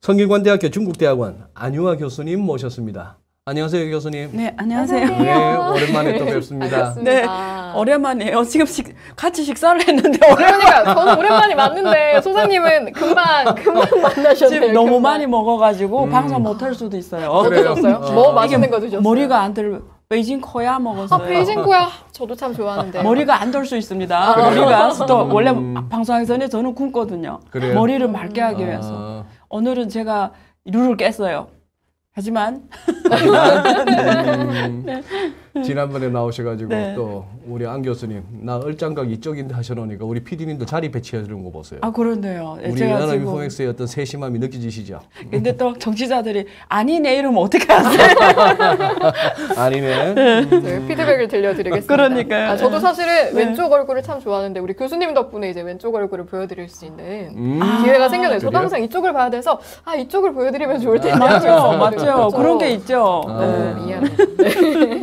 성균관대학교 중국대학원 안유아 교수님 모셨습니다. 안녕하세요, 교수님. 네, 안녕하세요. 네, 오랜만에 또 뵙습니다. 네, 오랜만이에요. 지금 같이 식사를 했는데 그러니까 저는 오랜만이 맞는데 소장님은 금방 만나셨네요. 지금 너무 많이 먹어가지고 방송 못할 수도 있어요. 뭐 드셨어요? 뭐 맛있는 거 드셨어요? 머리가 안 들. 베이징 코야 먹었어요. 아, 베이징 코야. 저도 참 좋아하는데. 머리가 안 들 수 있습니다. 머리가 또 원래 방송하기 전에 저는 굶거든요. 그래요? 머리를 맑게 하기 위해서. 오늘은 제가 룰을 깼어요. 하지만 지난번에 나오셔가지고 네. 또 우리 안 교수님 나 얼짱각 이쪽인데 하셔놓으니까 우리 PD님도 자리 배치해 주는 거 보세요. 아 그런데요. 우리 제가 연합 지금 인포엑스의 어떤 세심함이 느껴지시죠? 근데 또 정치자들이 아니 내 이름 어떻게 하세요? 아니네. 네, 피드백을 들려드리겠습니다. 그러니까요. 저도 사실은 네. 왼쪽 얼굴을 참 좋아하는데 우리 교수님 덕분에 이제 왼쪽 얼굴을 보여드릴 수 있는 아, 기회가 생겨요. 저도 그래요? 항상 이쪽을 봐야 돼서 이쪽을 보여드리면 좋을 텐데. 맞죠. 그런 게 있죠. 아. 미안해요.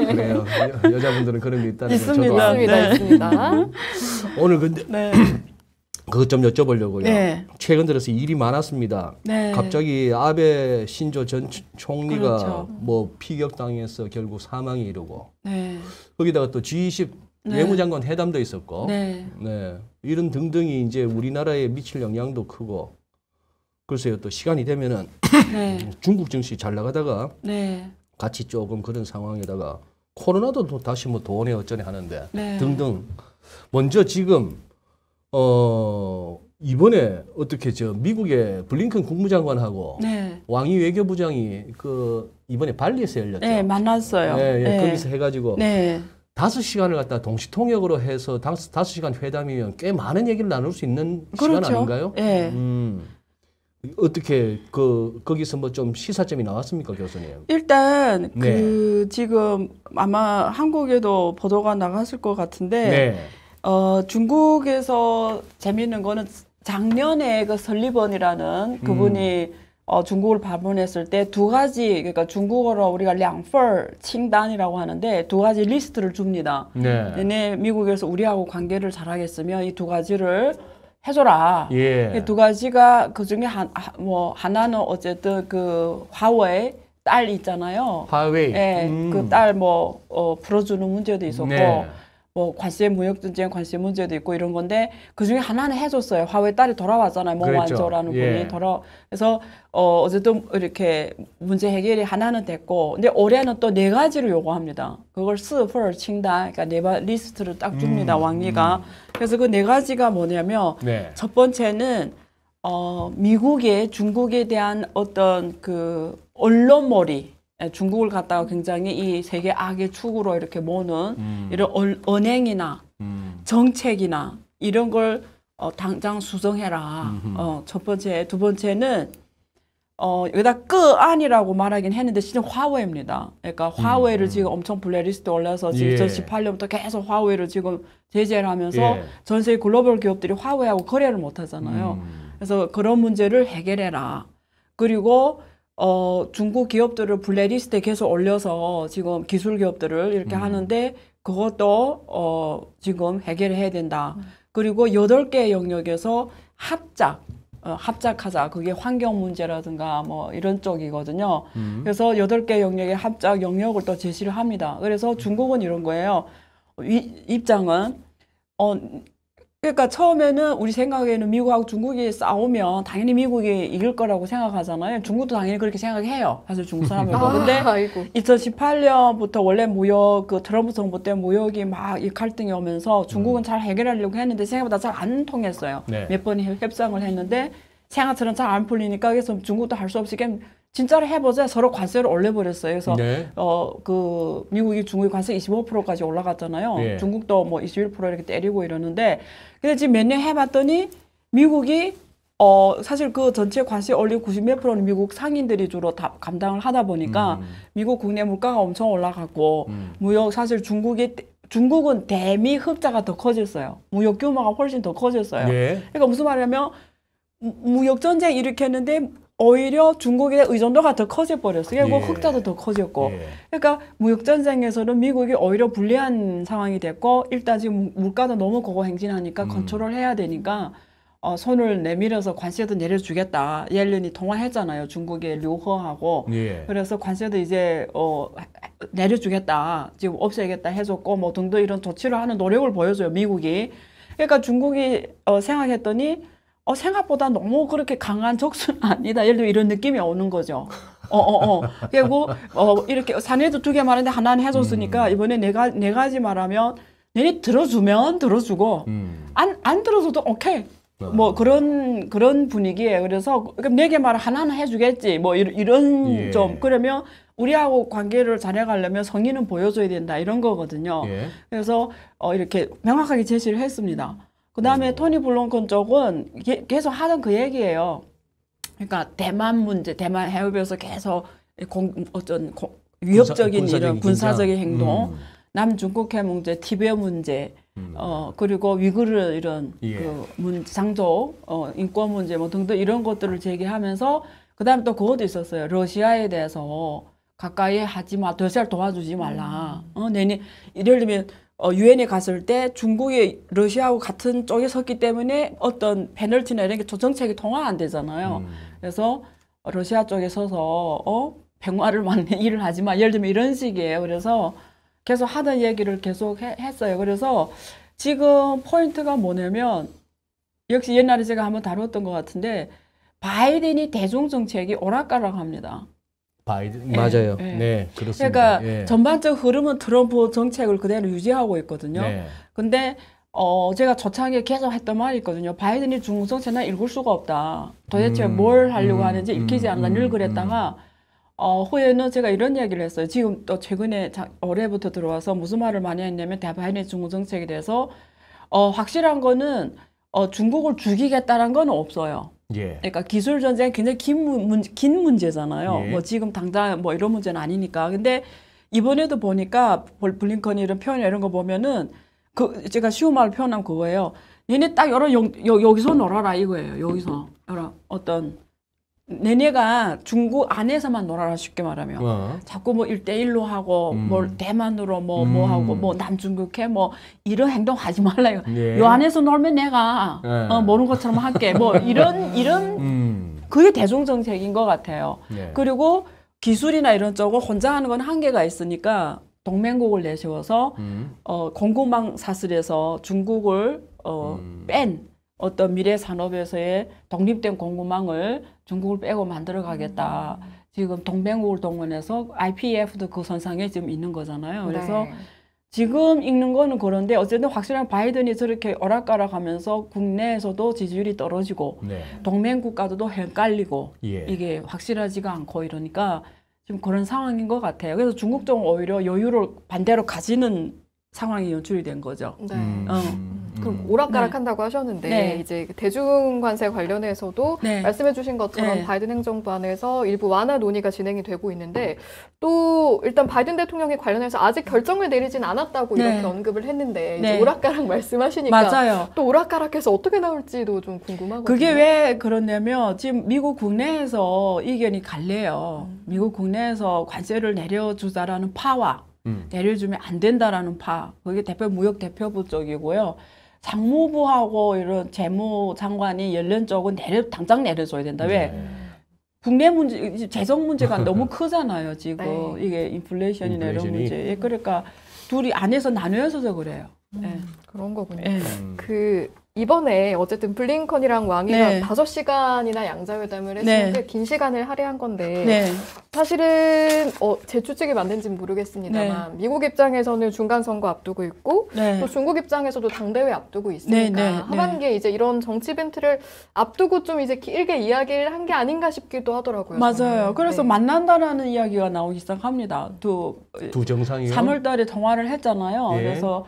그래요. 여자분들은 그런 게 있다는 걸 저도 있습니다. 알고. 있습니다. 네. 있습니다. 오늘 근데 네. 그것 좀 여쭤보려고요. 네. 최근 들어서 일이 많았습니다. 네. 갑자기 아베 신조 전 총리가 그렇죠. 뭐 피격당해서 결국 사망에 이르고 네. 거기다가 또 G20 네. 외무장관 회담도 있었고 네. 네. 이런 등등이 이제 우리나라에 미칠 영향도 크고 글쎄요 또 시간이 되면은 네. 중국 정치 잘 나가다가 네. 같이 조금 그런 상황에다가 코로나도 또 다시 뭐 도원에 어쩌네 하는데 네. 등등 먼저 지금 이번에 어떻게 저 미국의 블링컨 국무장관하고 네. 왕이 외교부장이 그 이번에 발리에서 열렸죠. 네, 만났어요. 네, 네. 거기서 해가지고 네. 5시간을 갖다 동시통역으로 해서 5시간 회담이면 꽤 많은 얘기를 나눌 수 있는 시간 그렇죠. 아닌가요? 네. 어떻게 거기서 뭐 좀 시사점이 나왔습니까, 교수님? 일단 네. 그 지금 아마 한국에도 보도가 나갔을 것 같은데 네. 중국에서 재미있는 거는 작년에 그 설리번이라는 그분이 중국을 방문했을 때 두 가지 그러니까 중국어로 우리가 량펄 칭단이라고 하는데 두 가지 리스트를 줍니다. 네. 얘네 미국에서 우리하고 관계를 잘하겠으면 이 두 가지를 해줘라. 예. 이 두 가지가 그 중에 하나는 어쨌든 그 화웨이 딸 있잖아요. 화웨이. 예, 그 딸 풀어주는 문제도 있었고. 네. 뭐 관세 무역 전쟁 관세 문제도 있고 이런 건데 그 중에 하나는 해줬어요. 화웨이 딸이 돌아왔잖아요. 몽완저라는 분이 예. 그래서 어쨌든 이렇게 문제 해결이 하나는 됐고, 근데 올해는 또 4가지를 요구합니다. 그걸 스펄 칭다, 그러니까 리스트를 딱 줍니다. 왕리가. 그래서 그 4가지가 뭐냐면 네. 첫 번째는 미국의 중국에 대한 어떤 그 언론몰이. 중국을 갖다가 굉장히 이 세계 악의 축으로 이렇게 모는 이런 언행이나 정책이나 이런 걸 당장 수정해라. 첫 번째. 두 번째는 여기다 끄안이라고 말하긴 했는데 실은 화웨이입니다. 그러니까 화웨이를 지금 엄청 블랙리스트에 올라서 지금 예. 2018년부터 계속 화웨이를 지금 제재를 하면서 예. 전 세계 글로벌 기업들이 화웨이하고 거래를 못 하잖아요. 그래서 그런 문제를 해결해라. 그리고 중국 기업들을 블랙리스트에 계속 올려서 지금 기술 기업들을 이렇게 하는데 그것도 지금 해결해야 된다. 그리고 8개 영역에서 합작하자. 그게 환경 문제라든가 뭐 이런 쪽이거든요. 그래서 8개 영역의 합작 영역을 또 제시를 합니다. 그래서 중국은 이런 거예요. 입장은 그러니까 처음에는 우리 생각에는 미국하고 중국이 싸우면 당연히 미국이 이길 거라고 생각하잖아요. 중국도 당연히 그렇게 생각해요. 사실 중국 사람들도. 근데 아이고. 2018년부터 원래 무역 그 트럼프 정부 때 무역이 막 이 갈등이 오면서 중국은 잘 해결하려고 했는데 생각보다 잘 안 통했어요. 네. 몇 번 협상을 했는데 생각처럼 잘 안 풀리니까 그래서 중국도 할 수 없이 그냥 진짜로 해보자 서로 관세를 올려버렸어요. 그래서 네. 그 미국이 중국이 관세 25%까지 올라갔잖아요. 예. 중국도 뭐 21% 이렇게 때리고 이러는데 근데 지금 몇 년 해봤더니 미국이 사실 그 전체 관세 올리고 90몇 %는 미국 상인들이 주로 다 감당을 하다 보니까 미국 국내 물가가 엄청 올라갔고 무역 사실 중국은 대미 흑자가 더 커졌어요. 무역 규모가 훨씬 더 커졌어요. 예. 그러니까 무슨 말이냐면 무역 전쟁 일으켰는데 오히려 중국의 의존도가 더 커져 버렸어요. 그리고 예. 흑자도 더 커졌고. 예. 그러니까 무역 전쟁에서는 미국이 오히려 불리한 상황이 됐고 일단 지금 물가도 너무 고고행진하니까 컨트롤 해야 되니까 손을 내밀어서 관세도 내려주겠다. 옐런이 통화했잖아요. 중국의 류허하고. 예. 그래서 관세도 이제 내려주겠다. 지금 없애겠다 해줬고 뭐 등등 이런 조치를 하는 노력을 보여줘요. 미국이. 그러니까 중국이 생각했더니 생각보다 너무 그렇게 강한 적수는 아니다. 예를 들어 이런 느낌이 오는 거죠. 그리고 이렇게 사내도 2개 말하는데 하나는 해줬으니까 이번에 네 가지 말하면 내니 들어주면 들어주고 안 들어줘도 오케이. 뭐 그런 분위기예요. 그래서 그럼 4개 말 하나는 해주겠지. 뭐 이런 예. 좀 그러면 우리하고 관계를 잘해가려면 성의는 보여줘야 된다 이런 거거든요. 예. 그래서 이렇게 명확하게 제시를 했습니다. 그 다음에 토니 블링컨 쪽은 계속 하던 그 얘기예요. 그러니까 대만 문제, 대만 해협에서 계속 위협적인 이런 군사적인 행동, 남중국해 문제, 티베트 문제, 그리고 위구르 이런 예. 장족, 인권 문제 뭐 등등 이런 것들을 제기하면서 그다음에 또 그것도 있었어요. 러시아에 대해서 가까이 하지 마, 러시아를 도와주지 말라. 예를 들면 유엔에 갔을 때 중국이 러시아하고 같은 쪽에 섰기 때문에 어떤 페널티나 이런 게 정책이 통화 안 되잖아요. 그래서 러시아 쪽에 서서 평화를 막는 일을 하지 마. 예를 들면 이런 식이에요. 그래서 계속 하던 얘기를 계속 했어요. 그래서 지금 포인트가 뭐냐면 역시 옛날에 제가 한번 다뤘던 것 같은데 바이든이 대중정책이 오락가락합니다. 바이든 맞아요. 네, 그렇습니다. 그러니까 예. 전반적 흐름은 트럼프 정책을 그대로 유지하고 있거든요. 네. 근데 제가 초창기에 계속 했던 말이 있거든요. 바이든이 중국 정책은 읽을 수가 없다. 도대체 뭘 하려고 하는지 읽히지 않나 늘 그랬다가 후에는 제가 이런 얘기를 했어요. 지금 또 최근에 올해부터 들어와서 무슨 말을 많이 했냐면 바이든의 중국 정책에 대해서 확실한 거는 중국을 죽이겠다는 건 없어요. 예. 그러니까 기술 전쟁 굉장히 긴 문제잖아요. 예. 뭐 지금 당장 뭐 이런 문제는 아니니까. 근데 이번에도 보니까 블링컨이 이런 표현 이런 거 보면은 제가 쉬운 말로 표현하면 그거예요. 얘네 딱 여기서 놀아라 이거예요. 여기서 내내가 중국 안에서만 놀아라 쉽게 말하면 자꾸 뭐 1대1로 하고 뭘 대만으로 뭐 하고 뭐 남중국해 뭐 이런 행동 하지 말라 이거. 예. 요 안에서 놀면 내가 모르는 것처럼 할게 뭐 이런 그게 대중정책인 것 같아요. 예. 그리고 기술이나 이런 쪽을 혼자 하는 건 한계가 있으니까 동맹국을 내세워서 공급망 사슬에서 중국을 뺀 어떤 미래 산업에서의 독립된 공급망을 중국을 빼고 만들어 가겠다. 지금 동맹국을 동원해서 IPEF도 그 선상에 지금 있는 거잖아요. 그래서 네. 지금 읽는 거는 그런데 어쨌든 확실한 바이든이 저렇게 오락가락하면서 국내에서도 지지율이 떨어지고 네. 동맹 국가도 헷갈리고 예. 이게 확실하지가 않고 이러니까 지금 그런 상황인 것 같아요. 그래서 중국 쪽은 오히려 여유를 반대로 가지는 상황이 연출이 된 거죠. 네. 그럼 네. 오락가락한다고 하셨는데 네. 이제 대중관세 관련해서도 네. 말씀해주신 것처럼 네. 바이든 행정부 안에서 일부 완화 논의가 진행이 되고 있는데 또 일단 바이든 대통령이 관련해서 아직 결정을 내리진 않았다고 네. 이렇게 언급을 했는데 네. 이제 오락가락 말씀하시니까 맞아요. 또 오락가락해서 어떻게 나올지도 좀 궁금하거든요. 그게 왜 그러냐면 지금 미국 국내에서 이견이 갈려요. 미국 국내에서 관세를 내려주자라는 파와 내려주면 안 된다라는 파. 그게 무역 대표부 쪽이고요. 상무부하고 이런 재무장관이 옐런 쪽은 당장 내려줘야 된다. 왜? 네. 국내 문제, 재정 문제가 너무 크잖아요. 지금 네. 이게 인플레이션이나 이런 인플레이션이. 문제. 예, 그러니까 둘이 안에서 나누어서 그래요. 예. 그런 거군요. 예. 그 이번에 어쨌든 블링컨이랑 왕이가 네. 5시간이나 양자회담을 네. 했으면 꽤 긴 시간을 할애한 건데 네. 사실은 제 추측이 맞는지는 모르겠습니다만 미국 입장에서는 중간 선거 앞두고 있고 네. 또 중국 입장에서도 당대회 앞두고 있으니까 네, 네, 하반기에 이제 이런 정치 이벤트를 앞두고 좀 이제 길게 이야기를 한 게 아닌가 싶기도 하더라고요. 맞아요. 저는. 그래서 네. 만난다라는 이야기가 나오기 시작합니다. 두 정상이요. 3월 달에 통화를 했잖아요. 예. 그래서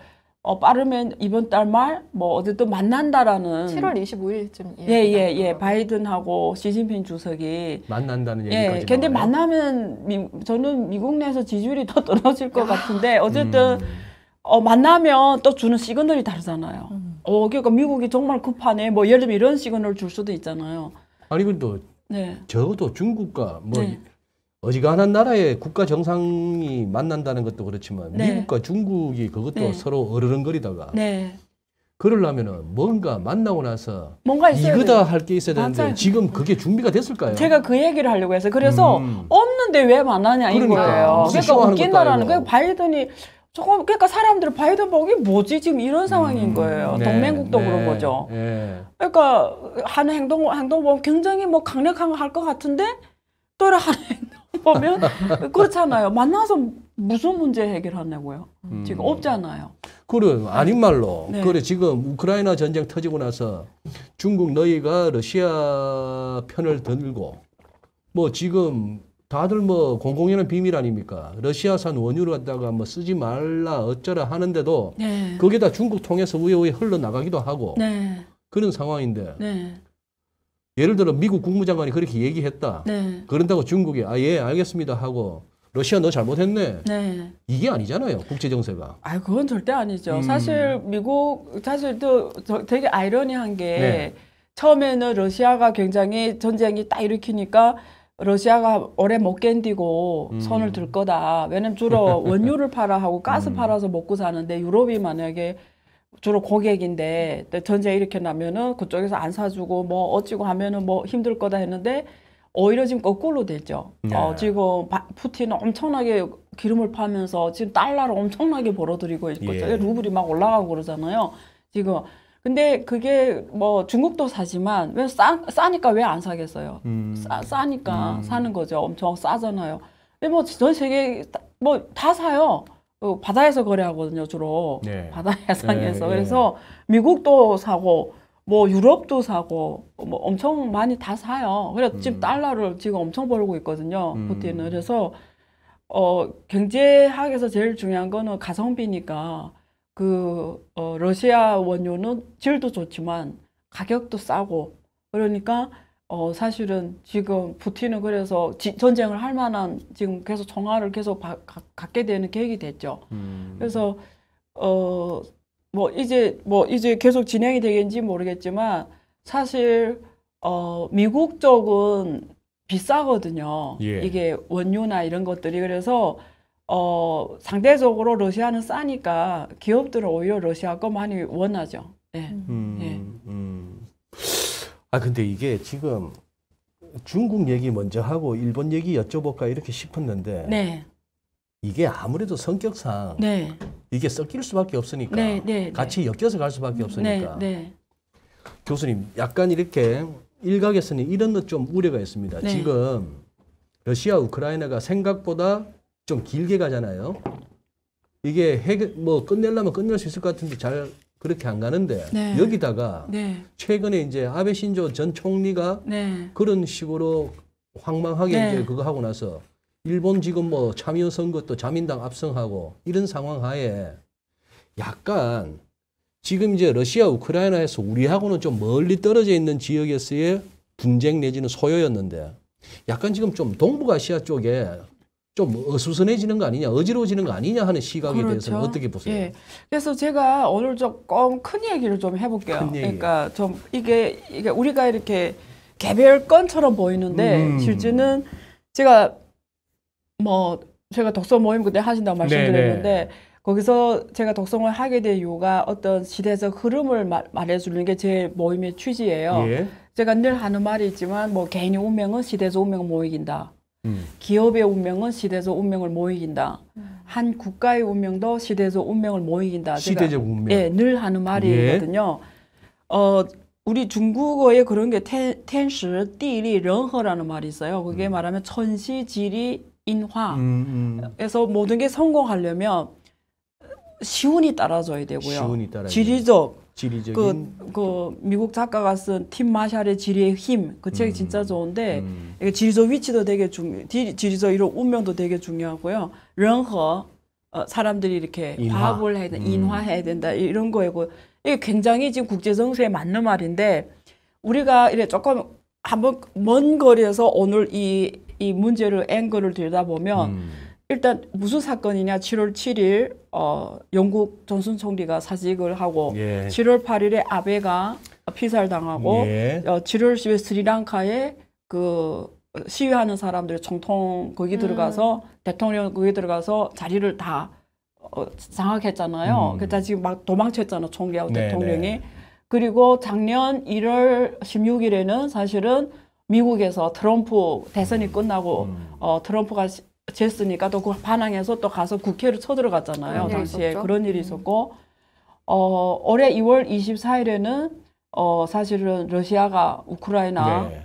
빠르면 이번 달 말 뭐 어쨌든 만난다라는 7월 25일쯤 예. 바이든하고 시진핑 주석이 만난다는 예. 얘기까지 근데 나와요? 만나면 저는 미국 내에서 지지율이 더 떨어질 것 같은데 어쨌든 만나면 또 주는 시그널이 다르잖아요. 그러니까 미국이 정말 급하네. 뭐 예를 들면 이런 시그널을 줄 수도 있잖아요. 아니 근데 네. 적어도 중국과 뭐 네. 어지간한 나라의 국가 정상이 만난다는 것도 그렇지만 네. 미국과 중국이 그것도 네. 서로 어르렁거리다가 네. 그러려면은 뭔가 만나고 나서 뭔가 있어야 이거다 돼요. 할 게 있어야 되는데 맞아요. 지금 그게 준비가 됐을까요? 제가 그 얘기를 하려고 해서 그래서 없는데 왜 만나냐 그러니까. 이거예요. 무슨 그러니까 쇼하는 웃긴다라는 것도 거예요. 바이든이 조금 그러니까 사람들이 바이든 보기 뭐지 지금 이런 상황인 거예요. 네, 동맹국도 네, 그런 거죠. 네. 그러니까 하는 행동 보면 굉장히 뭐 강력한 거 할 것 같은데 또 하는 행동 보면 그렇잖아요. 만나서 무슨 문제 해결하냐고요. 지금 없잖아요. 그래 아닌 말로 네. 그래 지금 우크라이나 전쟁 터지고 나서 중국 너희가 러시아 편을 들고 뭐 지금 다들 뭐 공공연한 비밀 아닙니까? 러시아산 원유를 갖다가 뭐 쓰지 말라 어쩌라 하는데도 네. 거기다 중국 통해서 우회우회 흘러나가기도 하고 네. 그런 상황인데 네. 예를 들어 미국 국무장관이 그렇게 얘기했다. 네. 그런다고 중국이 아 예 알겠습니다 하고 러시아 너 잘못했네. 네. 이게 아니잖아요. 국제 정세가. 아, 그건 절대 아니죠. 사실 미국 사실 또 되게 아이러니한 게 네. 처음에는 러시아가 굉장히 전쟁이 딱 일으키니까 러시아가 오래 못 견디고 손을 들 거다. 왜냐면 주로 원유를 팔아 하고 가스 팔아서 먹고 사는데 유럽이 만약에 주로 고객인데 전쟁 일으켜 나면은 그쪽에서 안 사주고 뭐 어찌고 하면은 뭐 힘들 거다 했는데 오히려 지금 거꾸로 됐죠. 네. 지금 푸틴은 엄청나게 기름을 파면서 지금 달러를 엄청나게 벌어들이고 있고 예. 루블이 막 올라가고 그러잖아요. 지금 근데 그게 뭐 중국도 사지만 왜 싸니까 왜 안 사겠어요? 싸니까 사는 거죠. 엄청 싸잖아요. 근데 뭐 전 세계 뭐 다 사요. 바다에서 거래하거든요, 주로. 네. 바다 해상에서. 네, 그래서 미국도 사고 뭐 유럽도 사고 뭐 엄청 많이 다 사요. 그래서 지금 달러를 지금 엄청 벌고 있거든요. 푸틴은. 그래서 경제학에서 제일 중요한 거는 가성비니까 러시아 원유는 질도 좋지만 가격도 싸고 그러니까 사실은 지금 푸틴은 그래서 전쟁을 할 만한 지금 계속 청화를 계속 갖게 되는 계획이 됐죠. 그래서 뭐 이제 계속 진행이 되겠는지 모르겠지만 사실 미국 쪽은 비싸거든요. 예. 이게 원유나 이런 것들이 그래서 상대적으로 러시아는 싸니까 기업들은 오히려 러시아 거 많이 원하죠. 네. 아 근데 이게 지금 중국 얘기 먼저 하고 일본 얘기 여쭤볼까 이렇게 싶었는데 네. 이게 아무래도 성격상 네. 이게 섞일 수밖에 없으니까 네, 네, 같이 엮여서 갈 수밖에 없으니까 네. 교수님 약간 이렇게 일각에서는 이런 좀 우려가 있습니다. 네. 지금 러시아 우크라이나가 생각보다 좀 길게 가잖아요. 이게 뭐 끝내려면 끝낼 수 있을 것 같은데 잘 그렇게 안 가는데 네. 여기다가 네. 최근에 이제 아베 신조 전 총리가 네. 그런 식으로 황망하게 네. 이제 그거 하고 나서 일본 지금 뭐 참여 선거 또 자민당 압승하고 이런 상황 하에 약간 지금 이제 러시아 우크라이나에서 우리하고는 좀 멀리 떨어져 있는 지역에서의 분쟁 내지는 소요였는데 약간 지금 좀 동북아시아 쪽에 좀 어수선해지는 거 아니냐, 어지러워지는 거 아니냐 하는 시각에 대해서는 어떻게 보세요? 예. 그래서 제가 오늘 조금 큰 얘기를 좀 해볼게요. 큰 얘기. 그러니까 좀 이게 우리가 이렇게 개별 건처럼 보이는데 실제는 제가 독서 모임 그때 하신다고 말씀드렸는데 거기서 제가 독서를 하게 된 이유가 어떤 시대적 흐름을 말해주는 게 제 모임의 취지예요. 예. 제가 늘 하는 말이 있지만 뭐 개인의 운명은 시대적 운명을 못 이긴다. 기업의 운명은 시대적 운명을 못 이긴다. 한 국가의 운명도 시대적 운명을 못 이긴다. 시대적 운명. 예, 늘 하는 말이거든요. 우리 중국어에 그런 게天时地利人和라는 말이 있어요. 그게 말하면 천시, 지리, 인화. 그래서 모든 게 성공하려면 시운이 따라줘야 되고요. 시운이 따라줘야 지리적인 그 미국 작가가 쓴 팀 마샬의 지리의 힘 그 책이 진짜 좋은데 이게 지리적 위치도 되게 지리적 이런 운명도 되게 중요하고요. 런허 사람들이 이렇게 화합을 해야 된다, 인화해야 된다 이런 거이고 이게 굉장히 지금 국제 정세에 맞는 말인데 우리가 이래 조금 한번 먼 거리에서 오늘 이 문제를 앵글을 들여다보면 일단 무슨 사건이냐 7월 7일 영국 존슨 총리가 사직을 하고 7월 8일에 아베가 피살당하고 7월 10일 스리랑카에 그 시위하는 사람들 총통 거기 들어가서 대통령 거기 들어가서 자리를 다 장악했잖아요. 그래서 지금 막 도망쳤잖아, 총리하고 네, 대통령이. 네. 그리고 작년 1월 16일에는 사실은 미국에서 트럼프 대선이 끝나고 트럼프가 졌으니까 또 그 반항해서 또 가서 국회를 쳐들어갔잖아요. 그런 일이 당시에 있었죠. 그런 일이 있었고 올해 2월 24일에는 사실은 러시아가 우크라이나 네.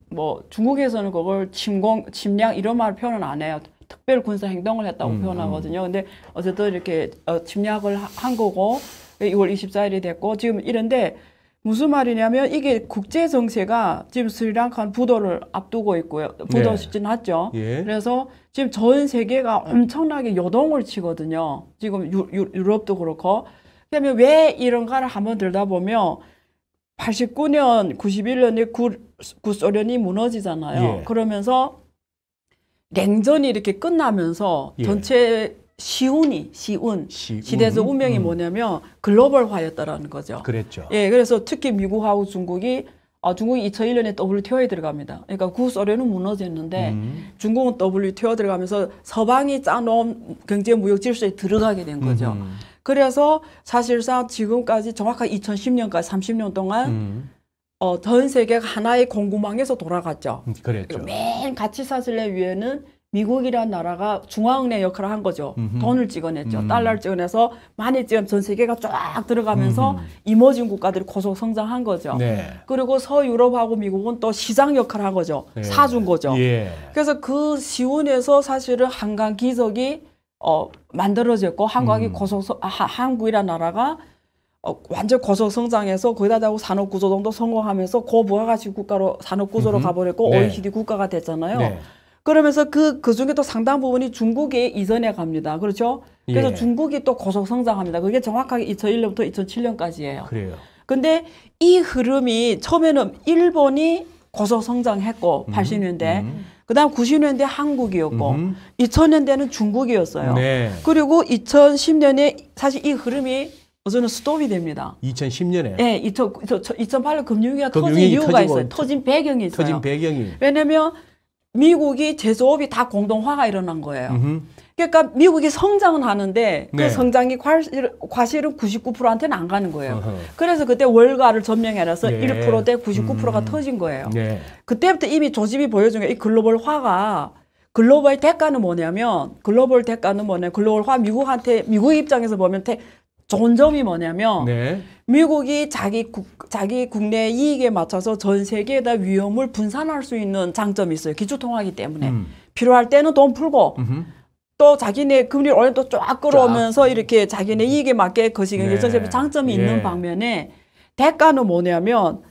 뭐 중국에서는 그걸 침략 이런 말 표현은 안 해요. 특별 군사 행동을 했다고 표현하거든요. 근데 어쨌든 이렇게 침략을 한 거고 2월 24일이 됐고 지금 이런데 무슨 말이냐면 이게 국제 정세가 지금 스리랑카는 부도를 앞두고 있고요. 부도 네. 지났죠. 예. 그래서 지금 전 세계가 엄청나게 요동을 치거든요. 지금 유럽도 그렇고. 그다음에 왜 이런가를 한번 들여다보면 89년, 91년에 구소련이 무너지잖아요. 예. 그러면서 냉전이 이렇게 끝나면서 예. 전체 시운이 시대에서 운명이 뭐냐면 글로벌화였다라는 거죠. 그랬죠. 예, 그래서 특히 미국하고 중국이 2001년에 WTO에 들어갑니다. 그러니까 구소련은 무너졌는데 중국은 WTO 들어가면서 서방이 짜놓은 경제 무역 질서에 들어가게 된 거죠. 그래서 사실상 지금까지 정확하게 2010년까지 30년 동안 전 세계가 하나의 공급망에서 돌아갔죠. 그랬죠. 맨 가치 사슬의 위에는 미국이라는 나라가 중앙은행 역할을 한 거죠. 돈을 찍어냈죠. 달러를 찍어내서 많이 찍으면 전 세계가 쫙 들어가면서 이머징 국가들이 고속 성장한 거죠. 네. 그리고 서유럽하고 미국은 또 시장 역할을 한 거죠. 네. 사준 거죠. 예. 그래서 그 시운에서 사실은 한강 기적이 만들어졌고 한국이라는 나라가 완전 고속 성장해서 거기다 대고 산업 구조도 성공하면서 고부가가치 국가로 산업 구조로 가버렸고 네. OECD 국가가 됐잖아요. 네. 그러면서 그 중에 또 상당 부분이 중국에 이전해 갑니다. 그렇죠? 그래서 예. 중국이 또 고속 성장합니다. 그게 정확하게 2001년부터 2007년까지예요. 그래요. 근데 이 흐름이 처음에는 일본이 고속 성장했고 80년대, 그다음 90년대 한국이었고 2000년대는 중국이었어요. 네. 그리고 2010년에 사실 이 흐름이 저는 스톱이 됩니다. 2010년에 네, 2008년 금융위기가 터진 금융위기 이유가 터지고 있어요. 터진 배경이 있어요. 터진 배경이. 왜냐면 미국이 제조업이 다 공동화가 일어난 거예요. 그러니까 미국이 성장은 하는데 그 네. 성장이 과실은 99%한테는 안 가는 거예요. 어허. 그래서 그때 월가를 점령해놔서 네. 1%대 99%가 터진 거예요. 네. 그때부터 이미 조짐이 보여준 게 이 글로벌화가 글로벌 대가는 뭐냐면 글로벌화 미국 입장에서 보면 좋은 점이 뭐냐면 네. 미국이 자기 국내 이익에 맞춰서 전 세계에다 위험을 분산할 수 있는 장점이 있어요. 기초통화이기 때문에. 필요할 때는 돈 풀고 또 자기네 금리를 원래 또 쫙 끌어오면서 이렇게 자기네 이익에 맞게 거시기는 네. 전체 장점이 예. 있는 반면에 대가는 뭐냐면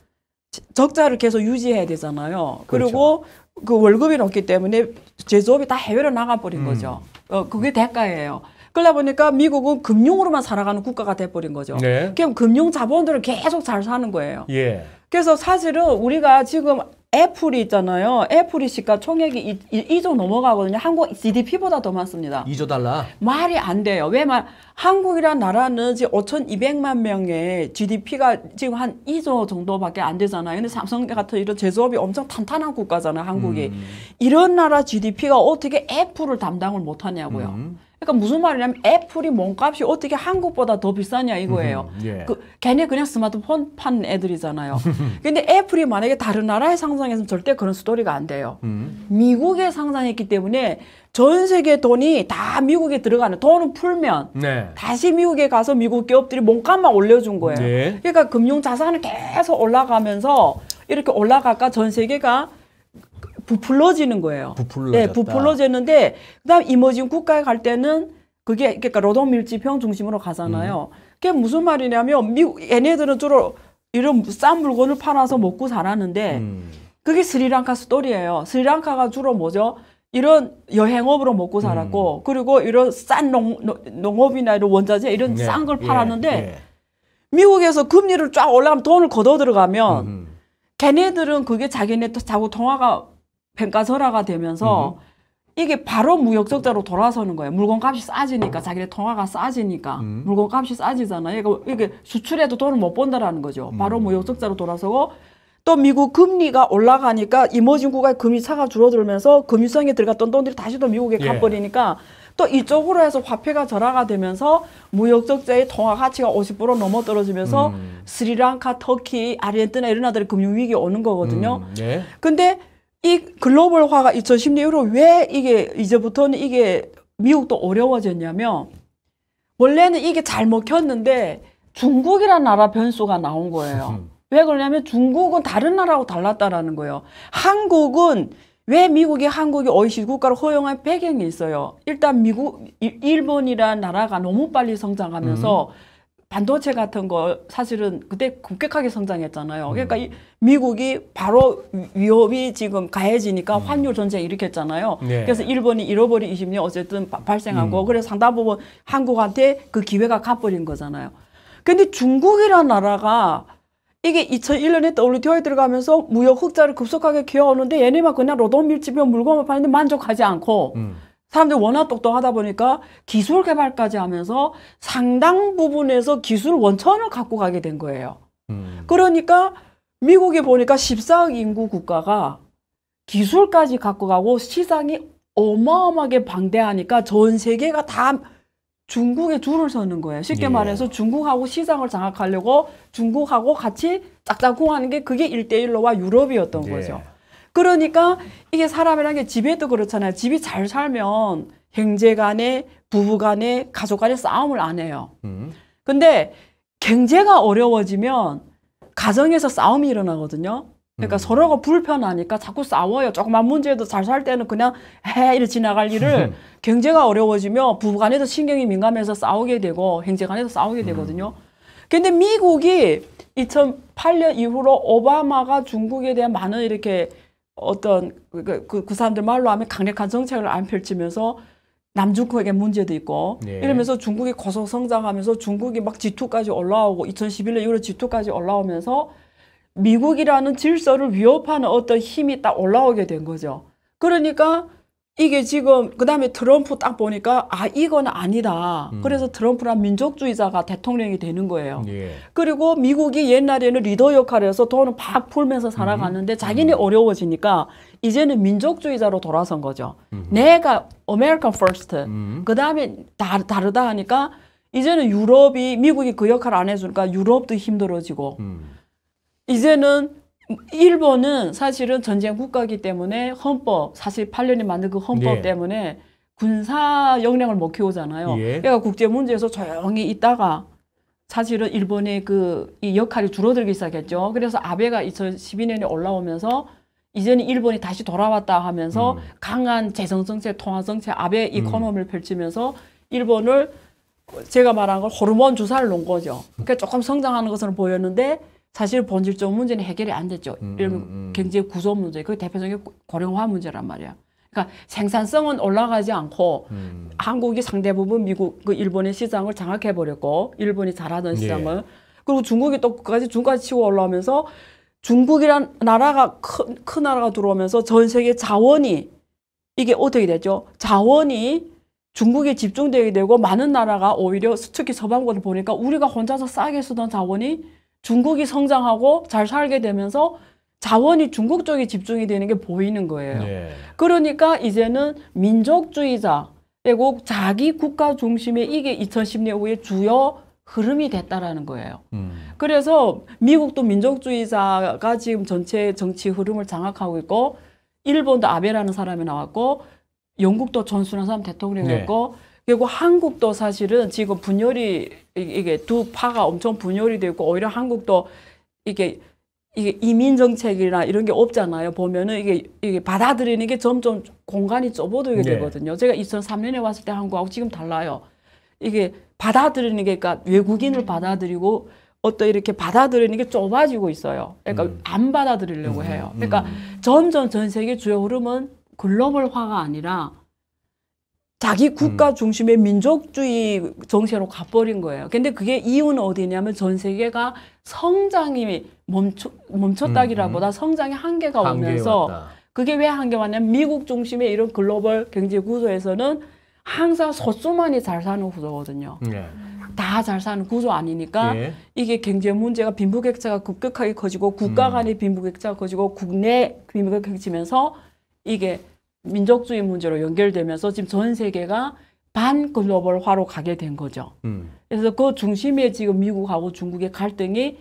적자를 계속 유지해야 되잖아요. 그리고 그 월급이 높기 때문에 제조업이 다 해외로 나가버린 거죠. 그게 대가예요. 그러다 보니까 미국은 금융으로만 살아가는 국가가 돼버린 거죠. 네. 그럼 금융 자본들은 계속 잘 사는 거예요. 예. 그래서 사실은 우리가 지금 애플이 있잖아요. 애플이 시가총액이 2조 넘어가거든요. 한국 GDP보다 더 많습니다. 2조 달러. 말이 안 돼요. 한국이란 나라는 지금 5,200만 명의 GDP가 지금 한 2조 정도밖에 안 되잖아요. 근데 삼성 같은 이런 제조업이 엄청 탄탄한 국가잖아요. 한국이. 이런 나라 GDP가 어떻게 애플을 담당을 못하냐고요. 그러니까 무슨 말이냐면 애플이 몸값이 어떻게 한국보다 더 비싸냐 이거예요. 예. 걔네 그냥 스마트폰 판 애들이잖아요. 근데 애플이 만약에 다른 나라에 상장했으면 절대 그런 스토리가 안 돼요. 미국에 상장했기 때문에 전 세계 돈이 다 미국에 들어가는 돈은 풀면 네. 다시 미국에 가서 미국 기업들이 몸값만 올려준 거예요. 네. 그러니까 금융 자산은 계속 올라가면서 이렇게 올라갈까 전 세계가 부풀러지는 거예요. 부풀러졌다. 네, 부풀러졌는데 그다음 이머징 국가에 갈 때는 그게 그러니까 노동 밀집형 중심으로 가잖아요. 그게 무슨 말이냐면 미국 얘네들은 주로 이런 싼 물건을 팔아서 먹고 살았는데 그게 스리랑카 스토리예요. 스리랑카가 주로 뭐죠? 이런 여행업으로 먹고 살았고 그리고 이런 싼 농업이나 이런 원자재 이런 네. 싼 걸 팔았는데 예. 미국에서 금리를 쫙 올라가면 돈을 걷어 들어가면 걔네들은 그게 자기네 자국 통화가 평가절하가 되면서 이게 바로 무역적자로 돌아서는 거예요. 물건값이 싸지니까 자기네 통화가 싸지니까 물건값이 싸지잖아요. 이게 수출해도 돈을 못 번다라는 거죠. 바로 무역적자로 돌아서고 또 미국 금리가 올라가니까 이머징 국가의 금리차가 줄어들면서 금융성에 들어갔던 돈들이 다시 또 미국에 예. 가버리니까 또 이쪽으로 해서 화폐가 절하가 되면서 무역 적자의 통화 가치가 50% 넘어 떨어지면서 스리랑카, 터키, 아르헨티나 이런 나라들이 금융 위기 오는 거거든요. 네. 근데 이 글로벌화가 2010년 이후로 왜 이게 이제부터는 이게 미국도 어려워졌냐면 원래는 이게 잘 먹혔는데 중국이라는 나라 변수가 나온 거예요. 왜 그러냐면 중국은 다른 나라하고 달랐다라는 거예요. 한국은 왜 미국이 한국이 OECD 국가로 허용한 배경이 있어요. 일단 일본이라는 나라가 너무 빨리 성장하면서 반도체 같은 거 사실은 그때 급격하게 성장했잖아요. 그러니까 미국이 바로 위협이 지금 가해지니까 환율 전쟁 일으켰잖아요. 네. 그래서 일본이 잃어버린 20년 어쨌든 발생하고 그래서 상당 부분 한국한테 그 기회가 가버린 거잖아요. 근데 중국이라는 나라가 이게 2001년에 WTO에 들어가면서 무역 흑자를 급속하게 기어오는데 얘네만 그냥 노동 밀집형 물건만 파는데 만족하지 않고 사람들이 워낙 똑똑하다 보니까 기술 개발까지 하면서 상당 부분에서 기술 원천을 갖고 가게 된 거예요. 그러니까 미국에 보니까 14억 인구 국가가 기술까지 갖고 가고 시장이 어마어마하게 방대하니까 전 세계가 다 중국에 줄을 서는 거예요. 쉽게 말해서 중국하고 시장을 장악하려고 중국하고 같이 짝짝꿍하는 게 그게 1대1로와 유럽이었던 거죠. 그러니까 이게 사람이라는 게 집에도 그렇잖아요. 집이 잘 살면 형제 간에 부부 간에 가족 간에 싸움을 안 해요. 근데 경제가 어려워지면 가정에서 싸움이 일어나거든요. 그러니까 서로가 불편하니까 자꾸 싸워요. 조그만 문제도 잘 살 때는 그냥 이렇게 지나갈 일을 경제가 어려워지면 부부간에도 신경이 민감해서 싸우게 되고 형제간에도 싸우게 되거든요. 근데 미국이 2008년 이후로 오바마가 중국에 대한 많은 이렇게 어떤 그 사람들 말로 하면 강력한 정책을 안 펼치면서 남중국의 문제도 있고 이러면서 중국이 고속 성장하면서 중국이 막 G2까지 올라오고 2011년 이후로 G2까지 올라오면서 미국이라는 질서를 위협하는 어떤 힘이 딱 올라오게 된 거죠. 그러니까 이게 지금 그다음에 트럼프 딱 보니까 이건 아니다. 그래서 트럼프란 민족주의자가 대통령이 되는 거예요. 그리고 미국이 옛날에는 리더 역할을 해서 돈을 팍 풀면서 살아갔는데 자기네 어려워지니까 이제는 민족주의자로 돌아선 거죠. 내가 American first. 그다음에 다르다 하니까 이제는 유럽이 미국이 그 역할을 안 해주니까 유럽도 힘들어지고 이제는 일본은 사실은 전쟁 국가이기 때문에 헌법, 48년에 만든 그 헌법 때문에 군사 역량을 못 키우잖아요. 그러니까 국제 문제에서 조용히 있다가 사실은 일본의 이 역할이 줄어들기 시작했죠. 그래서 아베가 2012년에 올라오면서 이제는 일본이 다시 돌아왔다 하면서 강한 재정정책, 통화정책, 아베 이코노미를 펼치면서 일본을 제가 말한 걸 호르몬 주사를 놓은 거죠. 그러니까 조금 성장하는 것으로 보였는데 사실 본질적 문제는 해결이 안 됐죠. 이런 경제 구조 문제, 그 대표적인 고령화 문제란 말이야. 그러니까 생산성은 올라가지 않고 한국이 상대 부분 미국, 일본의 시장을 장악해버렸고 일본이 잘하던 시장을 그리고 중국이 또 중까지 치고 올라오면서 중국이란 나라가 큰 나라가 들어오면서 전 세계 자원이 이게 어떻게 됐죠? 자원이 중국에 집중되게 되고 많은 나라가 오히려 특히 서방권을 보니까 우리가 혼자서 싸게 쓰던 자원이 중국이 성장하고 잘 살게 되면서 자원이 중국 쪽에 집중이 되는 게 보이는 거예요. 그러니까 이제는 민족주의자 그리고 자기 국가 중심의 이게 2010년 후에 주요 흐름이 됐다라는 거예요. 그래서 미국도 민족주의자가 지금 전체 정치 흐름을 장악하고 있고 일본도 아베라는 사람이 나왔고 영국도 존슨한 사람 대통령이었고 그리고 한국도 사실은 지금 분열이 이게 두 파가 엄청 분열이 되고 오히려 한국도 이게 이민 정책이나 이런 게 없잖아요. 보면은 이게 받아들이는 게 점점 공간이 좁아들게 되거든요. 제가 2003년에 왔을 때 한국하고 지금 달라요. 이게 받아들이는 게 그러니까 외국인을 받아들이고 어떤 이렇게 받아들이는 게 좁아지고 있어요. 그러니까 안 받아들이려고 해요. 그러니까 점점 전 세계 주요 흐름은 글로벌화가 아니라 자기 국가 중심의 민족주의 정세로 가버린 거예요. 근데 그게 이유는 어디냐면 전 세계가 성장이 멈췄다기보다 성장의 한계가 오면서 그게 왜 한계 왔냐면 미국 중심의 이런 글로벌 경제 구조에서는 항상 소수만이 잘 사는 구조거든요. 다 잘 사는 구조 아니니까 이게 경제 문제가 빈부격차가 급격하게 커지고 국가 간의 빈부격차가 커지고 국내 빈부격차가 커지면서 이게 민족주의 문제로 연결되면서 지금 전 세계가 반글로벌화로 가게 된 거죠. 그래서 그 중심에 지금 미국하고 중국의 갈등이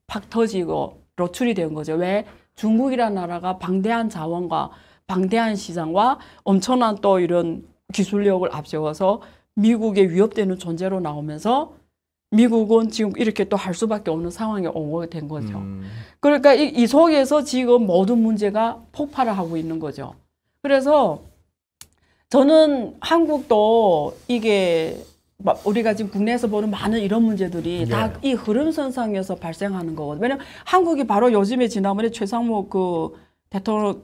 팍 터지고 노출이 된 거죠. 왜? 중국이라는 나라가 방대한 자원과 방대한 시장과 엄청난 또 이런 기술력을 앞세워서 미국에 위협되는 존재로 나오면서 미국은 지금 이렇게 또 할 수밖에 없는 상황에 오게 된 거죠. 그러니까 이 속에서 지금 모든 문제가 폭발을 하고 있는 거죠. 그래서 저는 한국도 이게 우리가 지금 국내에서 보는 많은 이런 문제들이 다 이 흐름선상에서 발생하는 거거든요. 왜냐면 한국이 바로 요즘에 지난번에 최상목 그 대통령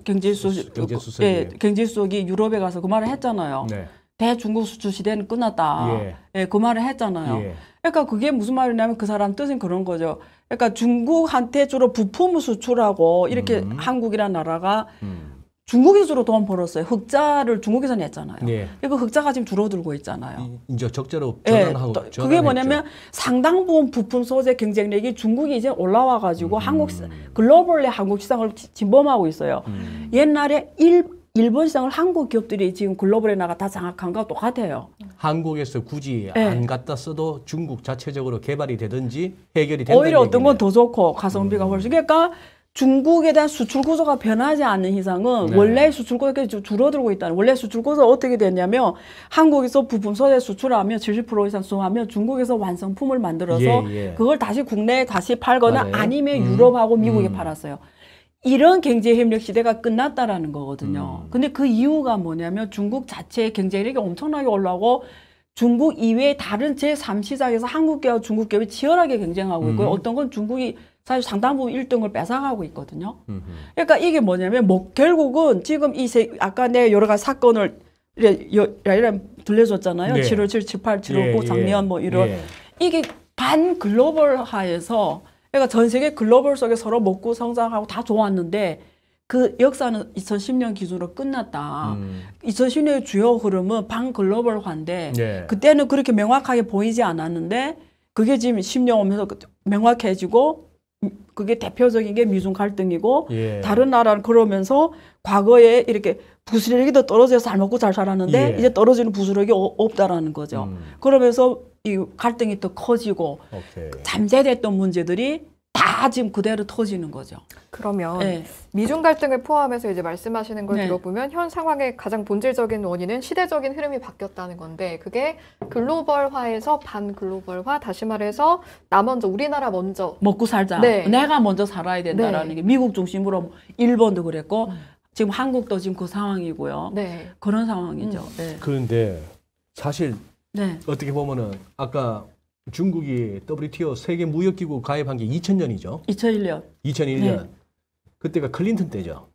경제수석이 유럽에 가서 그 말을 했잖아요. 네. 대중국 수출 시대는 끝났다. 예, 그 말을 했잖아요. 그러니까 그게 무슨 말이냐면 그 사람 뜻은 그런 거죠. 그러니까 중국한테 주로 부품을 수출하고 이렇게 한국이라는 나라가 중국에서 주로 돈 벌었어요. 흑자를 중국에서 냈잖아요. 그 흑자가 지금 줄어들고 있잖아요. 이제 적자로 전환하고 그게 뭐냐면 상당 부분 부품 소재 경쟁력이 중국이 이제 올라와 가지고 글로벌의 한국 시장을 침범하고 있어요. 옛날에 일본 시장을 한국 기업들이 지금 글로벌에 나가 다 장악한 거와 똑같아요. 한국에서 굳이 안 갖다 써도 중국 자체적으로 개발이 되든지 해결이 된다는 오히려 어떤 건 얘기네. 더 좋고 가성비가 훨씬. 그러니까 중국에 대한 수출 구조가 변하지 않는 이상은 원래 수출 구조가 줄어들고 있다는. 원래 수출 구조가 어떻게 됐냐면 한국에서 부품 소재 수출하면 70% 이상 수하면 중국에서 완성품을 만들어서 그걸 다시 국내에 다시 팔거나 아니면 유럽하고 미국에 팔았어요. 이런 경제협력 시대가 끝났다라는 거거든요. 근데 그 이유가 뭐냐면 중국 자체의 경쟁력이 엄청나게 올라오고 중국 이외의 다른 제3시장에서 한국 기업과 중국 기업이 치열하게 경쟁하고 있고요. 어떤 건 중국이 사실 상당 부분 1등을 뺏어가고 있거든요. 그러니까 이게 뭐냐면 결국은 지금 아까 내가 여러 가지 사건을 이래 들려줬잖아요. 7월 7, 7, 8, 7월 9 작년 뭐 이런 이게 반글로벌화에서 그러니까 전 세계 글로벌 속에 서로 먹고 성장하고 다 좋았는데 그 역사는 2010년 기준으로 끝났다. 2010년의 주요 흐름은 반글로벌화인데 그때는 그렇게 명확하게 보이지 않았는데 그게 지금 10년 오면서 명확해지고 그게 대표적인 게 미중 갈등이고 다른 나라는 그러면서 과거에 이렇게 부수력이 더 떨어져서 잘 먹고 잘 살았는데 이제 떨어지는 부수력이 없다라는 거죠. 그러면서 이 갈등이 더 커지고 잠재됐던 문제들이 다 지금 그대로 터지는 거죠. 그러면 미중 갈등을 포함해서 이제 말씀하시는 걸 들어보면 현 상황의 가장 본질적인 원인은 시대적인 흐름이 바뀌었다는 건데 그게 글로벌화에서 반글로벌화, 다시 말해서 나 먼저, 우리나라 먼저 먹고 살자. 내가 먼저 살아야 된다라는 게 미국 중심으로 일본도 그랬고 지금 한국도 지금 그 상황이고요. 그런 상황이죠. 그런데 사실 어떻게 보면은 아까 중국이 WTO 세계무역기구 가입한 게 2000년이죠. 2001년. 2001년. 그때가 클린턴 때죠.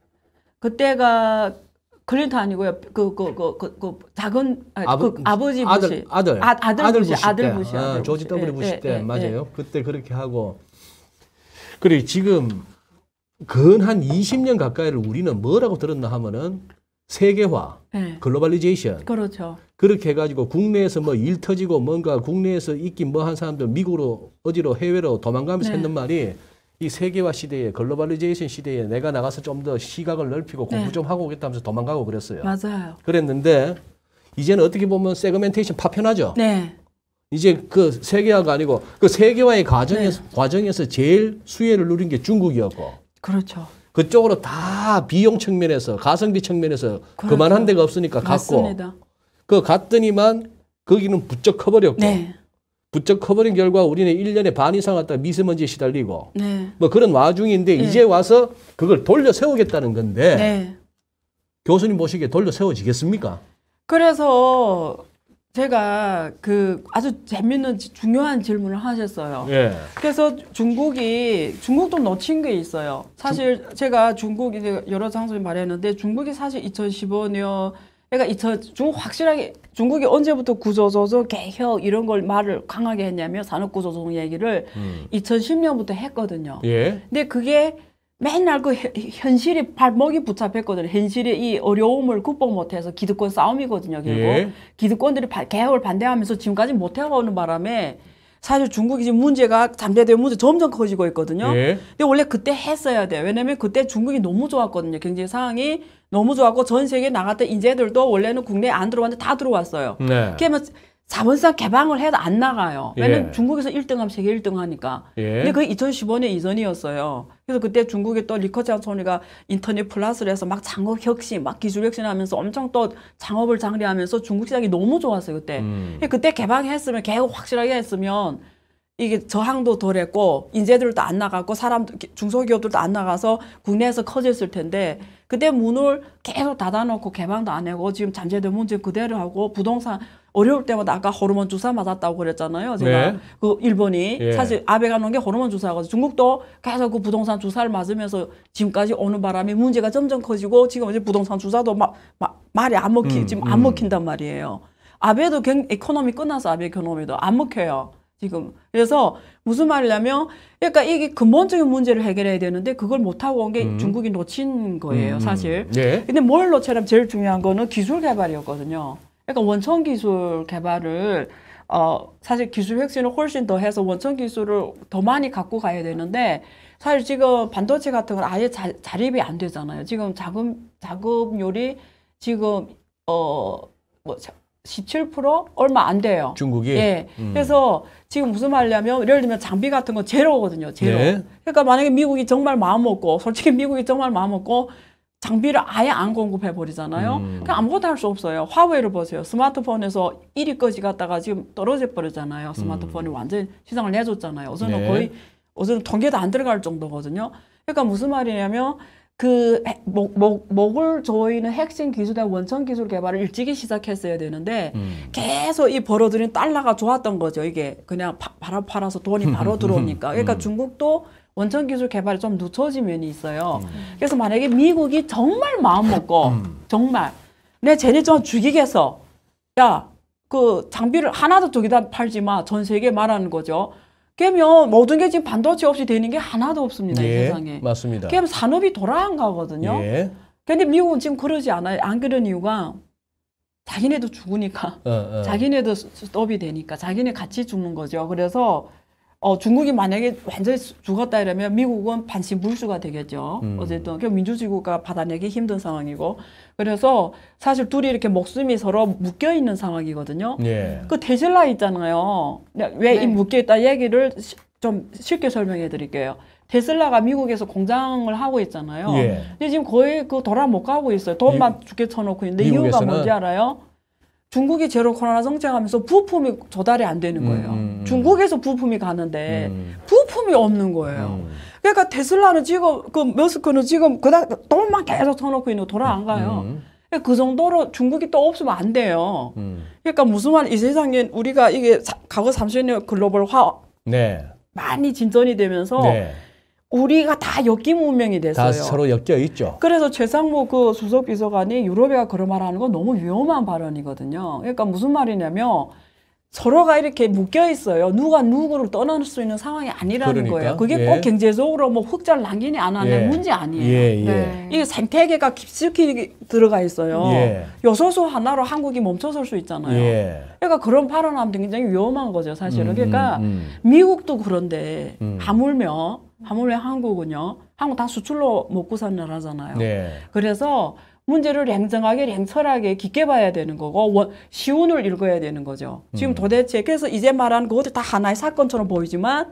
그때가 클린턴 아니고요. 그 작은 아버지 부시. 아들 부시. 조지 W 부시 때 맞아요. 그때 그렇게 하고. 그래 지금 근 한 20년 가까이를 우리는 뭐라고 들었나 하면은 세계화, 글로벌리제이션. 그렇죠. 그렇게 해가지고 국내에서 뭐 일 터지고 뭔가 국내에서 있긴 뭐 한 사람들 미국으로 어디로 해외로 도망가면서 했는 말이 이 세계화 시대에 글로벌리제이션 시대에 내가 나가서 좀 더 시각을 넓히고 공부 좀 하고 오겠다면서 도망가고 그랬어요. 맞아요. 그랬는데 이제는 어떻게 보면 세그멘테이션 파편화죠. 이제 그 세계화가 아니고 그 세계화의 과정에서 제일 수혜를 누린 게 중국이었고. 그렇죠. 그쪽으로 다 비용 측면에서 가성비 측면에서 그만한 데가 없으니까 갔고 그 갔더니만 거기는 부쩍 커버렸고 부쩍 커버린 결과 우리는 1년에 반 이상 왔다 미세먼지에 시달리고 뭐 그런 와중인데 이제 와서 그걸 돌려 세우겠다는 건데 교수님 보시기에 돌려 세워지겠습니까? 그래서 제가 그 아주 재밌는 중요한 질문을 하셨어요. 그래서 중국도 놓친 게 있어요. 사실 제가 중국이 여러 장소에 말했는데 중국이 사실 2015년 그러니까 중국 확실하게 중국이 언제부터 구조조정 개혁 이런 걸 말을 강하게 했냐면 산업구조조정 얘기를 2010년부터 했거든요. 근데 그게 맨날 그 현실이 발목이 붙잡혔거든요. 현실의 이 어려움을 극복 못해서 기득권 싸움이거든요. 결국 기득권들이 개혁을 반대하면서 지금까지 못해오는 바람에 사실 중국이 지금 문제가 잠재된 문제 점점 커지고 있거든요. 근데 원래 그때 했어야 돼요. 왜냐면 그때 중국이 너무 좋았거든요. 경제 상황이 너무 좋았고 전 세계 나갔던 인재들도 원래는 국내에 안 들어왔는데 다 들어왔어요. 네. 그러면 자본시장 개방을 해도 안 나가요. 왜냐면 예. 중국에서 1등하면 세계 1등 하니까. 예. 근데 그게 2015년 이전이었어요. 그래서 그때 중국의 또 리커창 총리가 인터넷 플러스를 해서 막 창업 혁신, 막 기술 혁신하면서 엄청 또 창업을 장려하면서 중국 시장이 너무 좋았어요, 그때. 그때 개방했으면, 개혁 확실하게 했으면 이게 저항도 덜했고 인재들도 안 나갔고 중소기업들도 안 나가서 국내에서 커졌을 텐데 그때 문을 계속 닫아놓고 개방도 안 하고 지금 잠재된 문제 그대로 하고 부동산 어려울 때마다 아까 호르몬 주사 맞았다고 그랬잖아요. 제가 네. 그 일본이 예. 사실 아베가 놓은 게 호르몬 주사거든요. 중국도 계속 그 부동산 주사를 맞으면서 지금까지 오는 바람에 문제가 점점 커지고 지금 이제 부동산 주사도 말이 안 지금 안 먹힌단 말이에요. 아베도 이코노미 끝나서 아베 이코노미도 안 먹혀요. 지금. 그래서 무슨 말이냐면, 그러니까 이게 근본적인 문제를 해결해야 되는데 그걸 못하고 온 게 중국이 놓친 거예요, 사실. 예. 근데 뭘 놓치냐면 제일 중요한 거는 기술 개발이었거든요. 그러니까 원천 기술 개발을, 사실 기술 혁신을 훨씬 더 해서 원천 기술을 더 많이 갖고 가야 되는데, 사실 지금 반도체 같은 건 아예 자립이 안 되잖아요. 지금 자급률이 지금, 17% 얼마 안 돼요. 중국이. 예. 그래서 지금 무슨 말이냐면 예를 들면 장비 같은 건 제로거든요. 제로. 네. 그러니까 만약에 미국이 정말 마음 먹고 솔직히 미국이 정말 마음 먹고 장비를 아예 안 공급해 버리잖아요. 그냥 아무것도 할 수 없어요. 화웨이를 보세요. 스마트폰에서 1위까지 갔다가 지금 떨어져 버리잖아요. 스마트폰이 완전 시장을 내줬잖아요. 우선은 네. 거의 우선 통계도 안 들어갈 정도거든요. 그러니까 무슨 말이냐면 그 목을 조이는 핵심 기술의 원천 기술 개발을 일찍이 시작했어야 되는데 계속 이 벌어들인 달러가 좋았던 거죠. 이게 그냥 바로 팔아서 돈이 바로 들어오니까. 그러니까 중국도 원천 기술 개발이 좀 늦춰진 면이 있어요. 그래서 만약에 미국이 정말 마음 먹고 정말 내 쟤네 좀 죽이겠어. 야, 그 장비를 하나도 저기다 팔지 마. 전 세계에 말하는 거죠. 그러면 모든 게 지금 반도체 없이 되는 게 하나도 없습니다. 이 예. 세상에. 맞습니다. 그러면 산업이 돌아간 거거든요. 예. 근데 미국은 지금 그러지 않아요. 안 그런 이유가 자기네도 죽으니까. 자기네도 스톱이 되니까. 자기네 같이 죽는 거죠. 그래서 중국이 만약에 완전히 죽었다 이러면 미국은 반신불수가 되겠죠. 어쨌든 민주주의국가 받아내기 힘든 상황이고. 그래서 사실 둘이 이렇게 목숨이 서로 묶여 있는 상황이거든요. 예. 그 테슬라 있잖아요. 왜 이 네. 묶여 있다 얘기를 좀 쉽게 설명해 드릴게요. 테슬라가 미국에서 공장을 하고 있잖아요. 예. 근데 지금 거의 그 돌아 못 가고 있어요. 돈만 죽게 쳐놓고 있는데 이유가 미국에서는? 뭔지 알아요? 중국이 제로 코로나 정책하면서 부품이 조달이 안 되는 거예요. 중국에서 부품이 가는데 부품이 없는 거예요. 그러니까 테슬라는 지금 그 머스크는 지금 그닥 돈만 계속 쳐놓고 있는 거 돌아 안 가요. 그 정도로 중국이 또 없으면 안 돼요. 그러니까 무슨 말, 이 세상에 우리가 이게 과거 30년 글로벌화 네. 많이 진전이 되면서 네. 우리가 다 엮인 문명이 됐어요. 다 서로 엮여 있죠. 그래서 최상무 그 수석 비서관이 유럽이가 그런 말 하는 건 너무 위험한 발언이거든요. 그러니까 무슨 말이냐면 서로가 이렇게 묶여 있어요. 누가 누구를 떠날 수 있는 상황이 아니라는 그러니까, 거예요. 그게 예. 꼭 경제적으로 뭐 흑자를 남기니 안 하는 예. 문제 아니에요. 예, 예. 네. 이게 생태계가 깊숙이 들어가 있어요. 예. 요소수 하나로 한국이 멈춰설 수 있잖아요. 예. 그러니까 그런 발언하면 굉장히 위험한 거죠, 사실은. 그러니까 미국도 그런데 하물며 한국은요. 한국 다 수출로 먹고 사는 나라잖아요. 네. 그래서 문제를 냉정하게 냉철하게 깊게 봐야 되는 거고 시운을 읽어야 되는 거죠. 지금 도대체 그래서 이제 말한 그것도 다 하나의 사건처럼 보이지만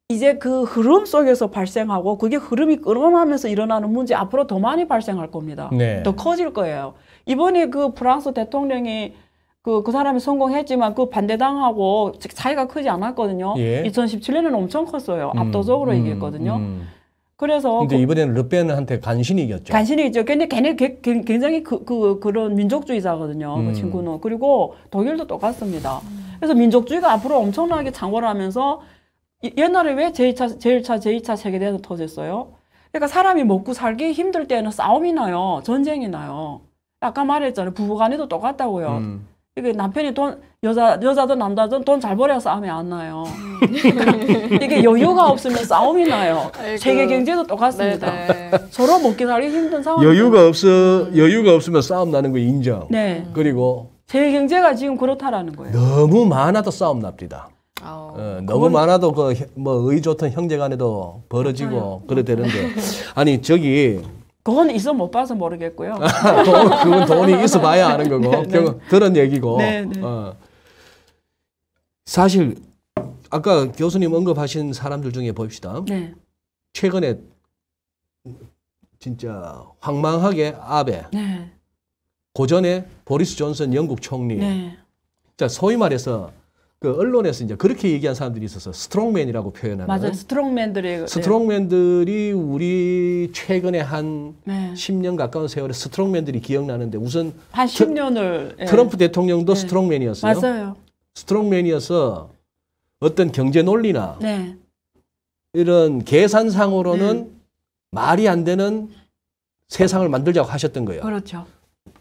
이제 그 흐름 속에서 발생하고 그게 흐름이 끌어나면서 일어나는 문제 앞으로 더 많이 발생할 겁니다. 네. 더 커질 거예요. 이번에 그 프랑스 대통령이 그 사람이 성공했지만 그 반대당하고 차이가 크지 않았거든요. 예. 2017년에는 엄청 컸어요. 압도적으로 이겼거든요. 그래서 근데 이번에는 르펜한테 간신히 이겼죠. 간신히 있죠. 근데 걔네 굉장히 그런 민족주의자거든요. 그 친구는. 그리고 독일도 똑같습니다. 그래서 민족주의가 앞으로 엄청나게 창궐하면서 옛날에 왜 제1차 세계대전 터졌어요? 그러니까 사람이 먹고 살기 힘들 때는 싸움이 나요. 전쟁이 나요. 아까 말했잖아요. 부부간에도 똑같다고요. 이게 남편이 여자든 남자든 돈 잘 벌어야 싸움이 안 나요. 이게 여유가 없으면 싸움이 나요. 아이고. 세계 경제도 똑같습니다. 네네. 서로 먹기 살기 힘든 상황. 여유가 없으면 싸움 나는 거 인정. 네. 그리고 세계 경제가 지금 그렇다라는 거예요. 너무 많아도 싸움 납니다. 아우. 너무 많아도 그 뭐 의 좋던 형제간에도 벌어지고 그래 되는데 아니 저기 그건 있어 못 봐서 모르겠고요. 그건 돈이 있어봐야 아는 거고 그런 얘기고. 네, 네. 사실 아까 교수님 언급하신 사람들 중에 봅시다. 네. 최근에 진짜 황망하게 아베, 네. 고전에 보리스 존슨 영국 총리. 네. 자, 소위 말해서 그 언론에서 이제 그렇게 얘기한 사람들이 있어서 스트롱맨이라고 표현하는. 맞아요. 스트롱맨들이. 스트롱맨들이 우리 최근에 한 네. 10년 가까운 세월에 스트롱맨들이 기억나는데 우선 한 10년을. 트럼프 대통령도 네. 스트롱맨이었어요. 맞아요. 스트롱맨이어서 어떤 경제 논리나 네. 이런 계산상으로는 말이 안 되는 세상을 만들자고 하셨던 거예요. 그렇죠.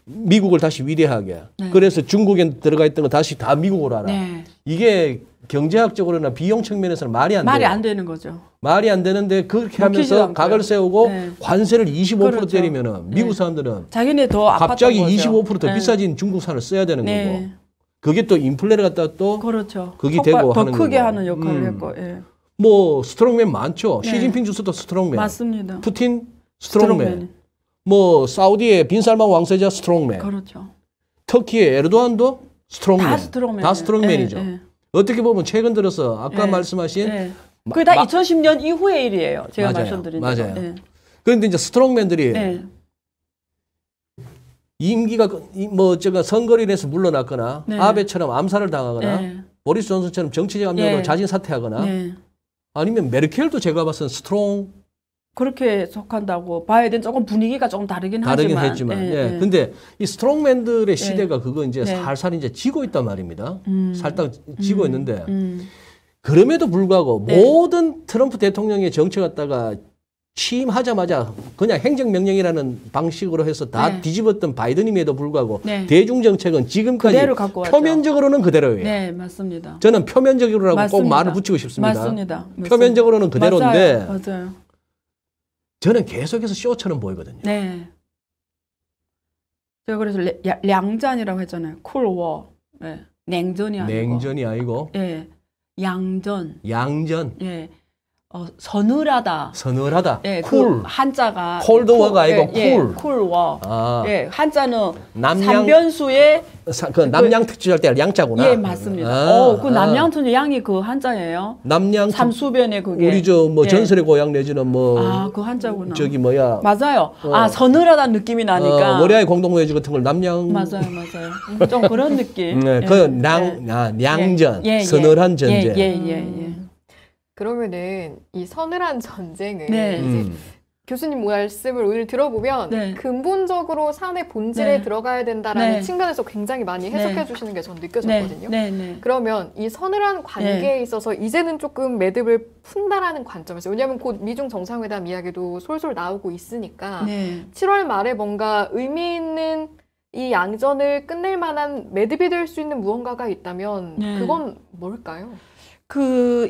미국을 다시 위대하게. 네. 그래서 중국에 들어가 있던 거 다시 다 미국으로 하라. 네. 이게 경제학적으로나 비용 측면에서는 말이 안 돼요. 말이 안 되는 거죠. 말이 안 되는데 그렇게 먹히지도 하면서 않고요. 각을 세우고 네. 관세를 25% 그렇죠. 때리면은 미국 네. 사람들은 자기네 더 아팠던 갑자기 거죠. 25%더 네. 비싸진 중국산을 써야 되는 거고. 네. 그게 또 인플레를 갖다 또 그렇죠. 그게 더 되고 하는 크게 거고. 하는 역할을 했고. 예. 뭐 스트롱맨 많죠. 네. 시진핑 주석도 스트롱맨. 맞습니다. 푸틴 스트롱맨. 뭐 사우디의 빈살만 왕세자 스트롱맨. 그렇죠. 터키의 에르도안도 스트롱맨. 다 스트롱맨. 다 스트롱맨이죠. 예, 예. 어떻게 보면 최근 들어서 아까 예. 말씀하신 예. 그게 다 마- 2010년 이후의 일이에요. 제가 맞아요. 말씀드린 맞아요. 대로. 예. 그런데 이제 스트롱맨들이 예. 임기가 뭐 제가 선거를 해서 물러났거나 네. 아베처럼 암살을 당하거나 예. 보리스 존슨처럼 정치적 압력으로 예. 자진 사퇴하거나 예. 아니면 메르켈도 제가 봐서는 스트롱 그렇게 속한다고 봐야 되는 조금 분위기가 조금 다르긴 했지만 예, 예. 예. 근데 이 스트롱맨들의 시대가 그거 이제 네. 살살 이제 지고 있단 말입니다. 음. 살짝 지고 있는데 음. 그럼에도 불구하고 네. 모든 트럼프 대통령의 정치 갖다가 취임하자마자 그냥 행정명령이라는 방식으로 해서 다 네. 뒤집었던 바이든임에도 불구하고 네. 대중정책은 지금까지 그대로 갖고 왔죠. 표면적으로는 그대로예요. 네, 맞습니다. 저는 표면적으로라고 꼭 맞습니다. 말을 붙이고 싶습니다. 맞습니다. 표면적으로는 그대로인데 맞아요. 맞아요. 저는 계속해서 쇼처럼 보이거든요. 네. 제가 그래서 량전이라고 했잖아요. 쿨워. 네. 냉전이 아니고. 냉전이 아니고 예. 양전. 양전, 예. 서늘하다. 서늘하다, 예, 쿨, 그 한자가 콜드워가 아니고 예, 쿨. 쿨워. 아, 예, 한자는 남양 삼변수의 그 남양 특집할 때 양자구나. 예, 맞습니다. 그 남양춘 양이 그 한자예요. 남양 삼수변의 그게. 우리 저 뭐 예. 전설의 고향 내지는 뭐 그 한자구나. 저기 뭐야 맞아요. 서늘하다는 느낌이 나니까. 모리아의 공동묘지 같은 걸 남양 맞아요. 좀 그런 느낌. 네, 예. 그 양전, 예, 예. 서늘한 전쟁. 예. 그러면은 이 서늘한 전쟁을 네. 이제 교수님 말씀을 오늘 들어보면 네. 근본적으로 사안의 본질에 네. 들어가야 된다라는 네. 측면에서 굉장히 많이 해석해 네. 주시는 게 전 네. 느껴졌거든요. 네. 그러면 이 서늘한 관계에 있어서 이제는 조금 매듭을 푼다라는 관점에서, 왜냐하면 곧 미중 정상회담 이야기도 솔솔 나오고 있으니까 네. 7월 말에 뭔가 의미 있는 이 양전을 끝낼 만한 매듭이 될 수 있는 무언가가 있다면 네. 그건 뭘까요?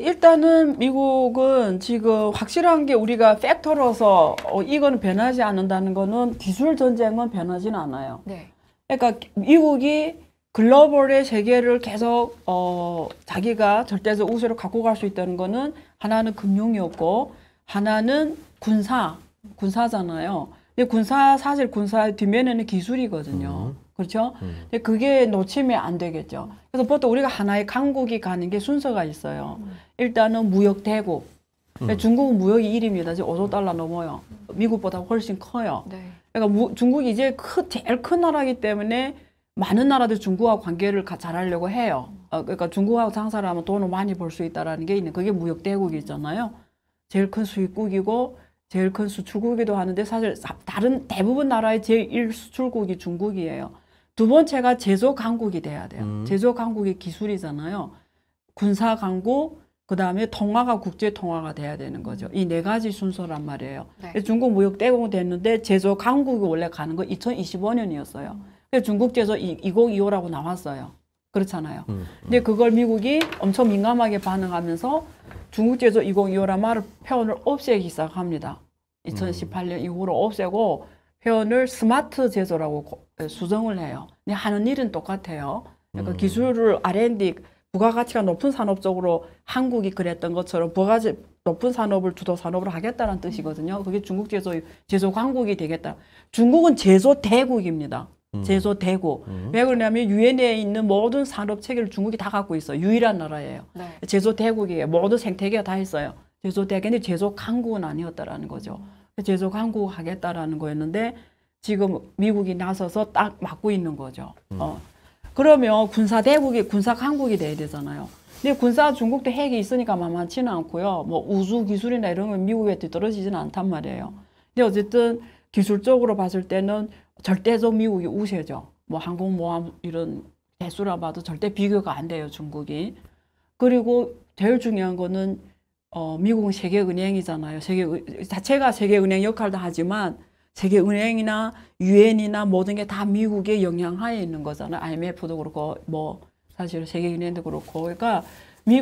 일단은 미국은 지금 확실한 게 우리가 팩터로서 이거는 변하지 않는다는 거는 기술 전쟁은 변하지는 않아요. 네. 그러니까 미국이 글로벌의 세계를 계속 자기가 절대적 우세로 갖고 갈 수 있다는 거는 하나는 금융이었고 하나는 군사잖아요. 근데 사실 군사의 뒷면에는 기술이거든요. 그렇죠? 근데 그게 놓치면 안 되겠죠. 그래서 보통 우리가 하나의 강국이 가는 게 순서가 있어요. 일단은 무역 대국. 중국은 무역이 1위입니다. 지금 5조 달러 넘어요. 미국보다 훨씬 커요. 네. 그러니까 중국이 이제 제일 큰 나라이기 때문에 많은 나라들 중국하고 관계를 잘하려고 해요. 그러니까 중국하고 장사를 하면 돈을 많이 벌 수 있다라는 게 있는, 그게 무역 대국이잖아요. 제일 큰 수입국이고 제일 큰 수출국이기도 하는데 사실 다른 대부분 나라의 제일 수출국이 중국이에요. 두 번째가 제조 강국이 돼야 돼요. 제조 강국이 기술이잖아요. 군사 강국, 그 다음에 통화가 국제 통화가 돼야 되는 거죠. 이 네 가지 순서란 말이에요. 네. 중국 무역 대국은 됐는데 제조 강국이 원래 가는 거 2025년이었어요. 그래서 중국 제조 2025라고 나왔어요. 그렇잖아요. 근데 그걸 미국이 엄청 민감하게 반응하면서 중국 제조 2025란 말을 표현을 없애기 시작합니다. 2018년 이후로 없애고 표현을 스마트 제조라고 수정을 해요. 근데 하는 일은 똑같아요. 그러니까 기술을 R&D 부가가치가 높은 산업 쪽으로 한국이 그랬던 것처럼 부가가치 높은 산업을 주도 산업으로 하겠다는 뜻이거든요. 그게 중국 제조 강국이 되겠다. 중국은 제조 대국입니다. 제조 대국. 왜 그러냐면 유엔에 있는 모든 산업 체계를 중국이 다 갖고 있어요. 유일한 나라예요. 네. 제조 대국이에요. 모든 생태계가 다 있어요. 제조 대국인데 제조 강국은 아니었다라는 거죠. 제조 강국 하겠다라는 거였는데 지금 미국이 나서서 딱 막고 있는 거죠. 그러면 군사 대국이 군사 강국이 돼야 되잖아요. 근데 군사 중국도 핵이 있으니까 만만치는 않고요. 뭐 우주 기술이나 이런 건 미국에 뒤떨어지지는 않단 말이에요. 근데 어쨌든 기술적으로 봤을 때는 절대적 미국이 우세죠. 뭐 항공모함 이런 대수라 봐도 절대 비교가 안 돼요, 중국이. 그리고 제일 중요한 거는 미국은 세계은행이잖아요. 자체가 세계은행 역할도 하지만 세계은행이나 유엔이나 모든 게 다 미국의 영향하에 있는 거잖아요. IMF도 그렇고 뭐 사실 세계은행도 그렇고. 그러니까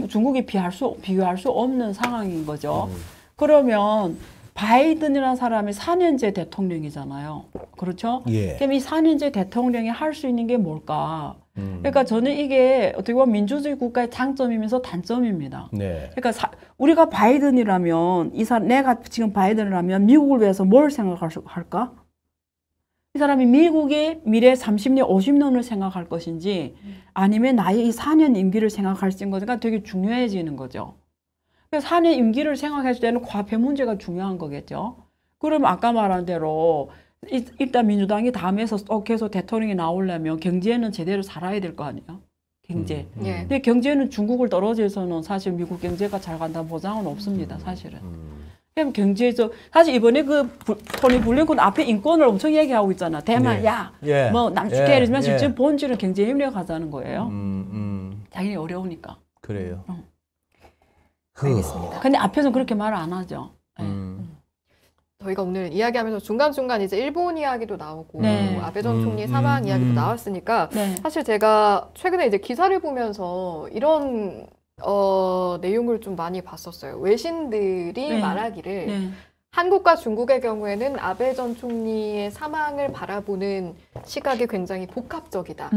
중국이 비교할 수 없는 상황인 거죠. 그러면 바이든이라는 사람이 4년제 대통령이잖아요. 그렇죠? 예. 그럼 이 4년제 대통령이 할 수 있는 게 뭘까? 그러니까 저는 이게 어떻게 보면 민주주의 국가의 장점이면서 단점입니다. 네. 그러니까 우리가 바이든이라면 내가 지금 바이든이라면 미국을 위해서 뭘 생각할까? 이 사람이 미국의 미래 30년, 50년을 생각할 것인지 아니면 나의 이 4년 임기를 생각할 수 있는 거니까 되게 중요해지는 거죠. 그래서 4년 임기를 생각했을 때는 과폐 문제가 중요한 거겠죠. 그러면 아까 말한 대로 일단 민주당이 다음에서 계속 대통령이 나오려면 경제는 제대로 살아야 될 거 아니에요. 경제. 예. 근데 경제는 중국을 떨어져서는 사실 미국 경제가 잘 간다는 보장은 없습니다. 사실은. 그럼 경제적 사실 이번에 토니 블링컨 앞에 인권을 엄청 얘기하고 있잖아. 대만, 예. 야, 예. 뭐 남축해 이러지만 예. 실제 본질은 경제 협력을 하자는 거예요. 자기네 어려우니까. 그래요. 알겠습니다. 근데 앞에서는 그렇게 말을 안 하죠. 네. 저희가 오늘 이야기하면서 중간중간 이제 일본 이야기도 나오고 네. 아베 전 총리 사망 이야기도 나왔으니까 네. 사실 제가 최근에 이제 기사를 보면서 이런 내용을 좀 많이 봤었어요. 외신들이 네. 말하기를 네. 한국과 중국의 경우에는 아베 전 총리의 사망을 바라보는 시각이 굉장히 복합적이다.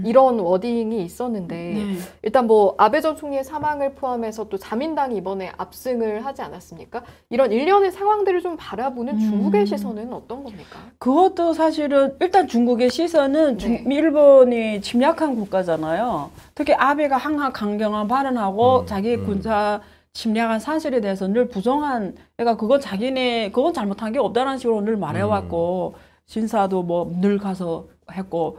이런 워딩이 있었는데 네. 일단 뭐 아베 전 총리의 사망을 포함해서 또 자민당이 이번에 압승을 하지 않았습니까? 이런 일련의 상황들을 좀 바라보는 중국의 시선은 어떤 겁니까? 그것도 사실은 일단 중국의 시선은 네. 일본이 침략한 국가잖아요. 특히 아베가 항상 강경한 발언하고 자기 군사 침략한 사실에 대해서 늘 부정한, 그러니까 그건 잘못한 게 없다는 식으로 늘 말해왔고, 신사도 뭐 늘 가서 했고,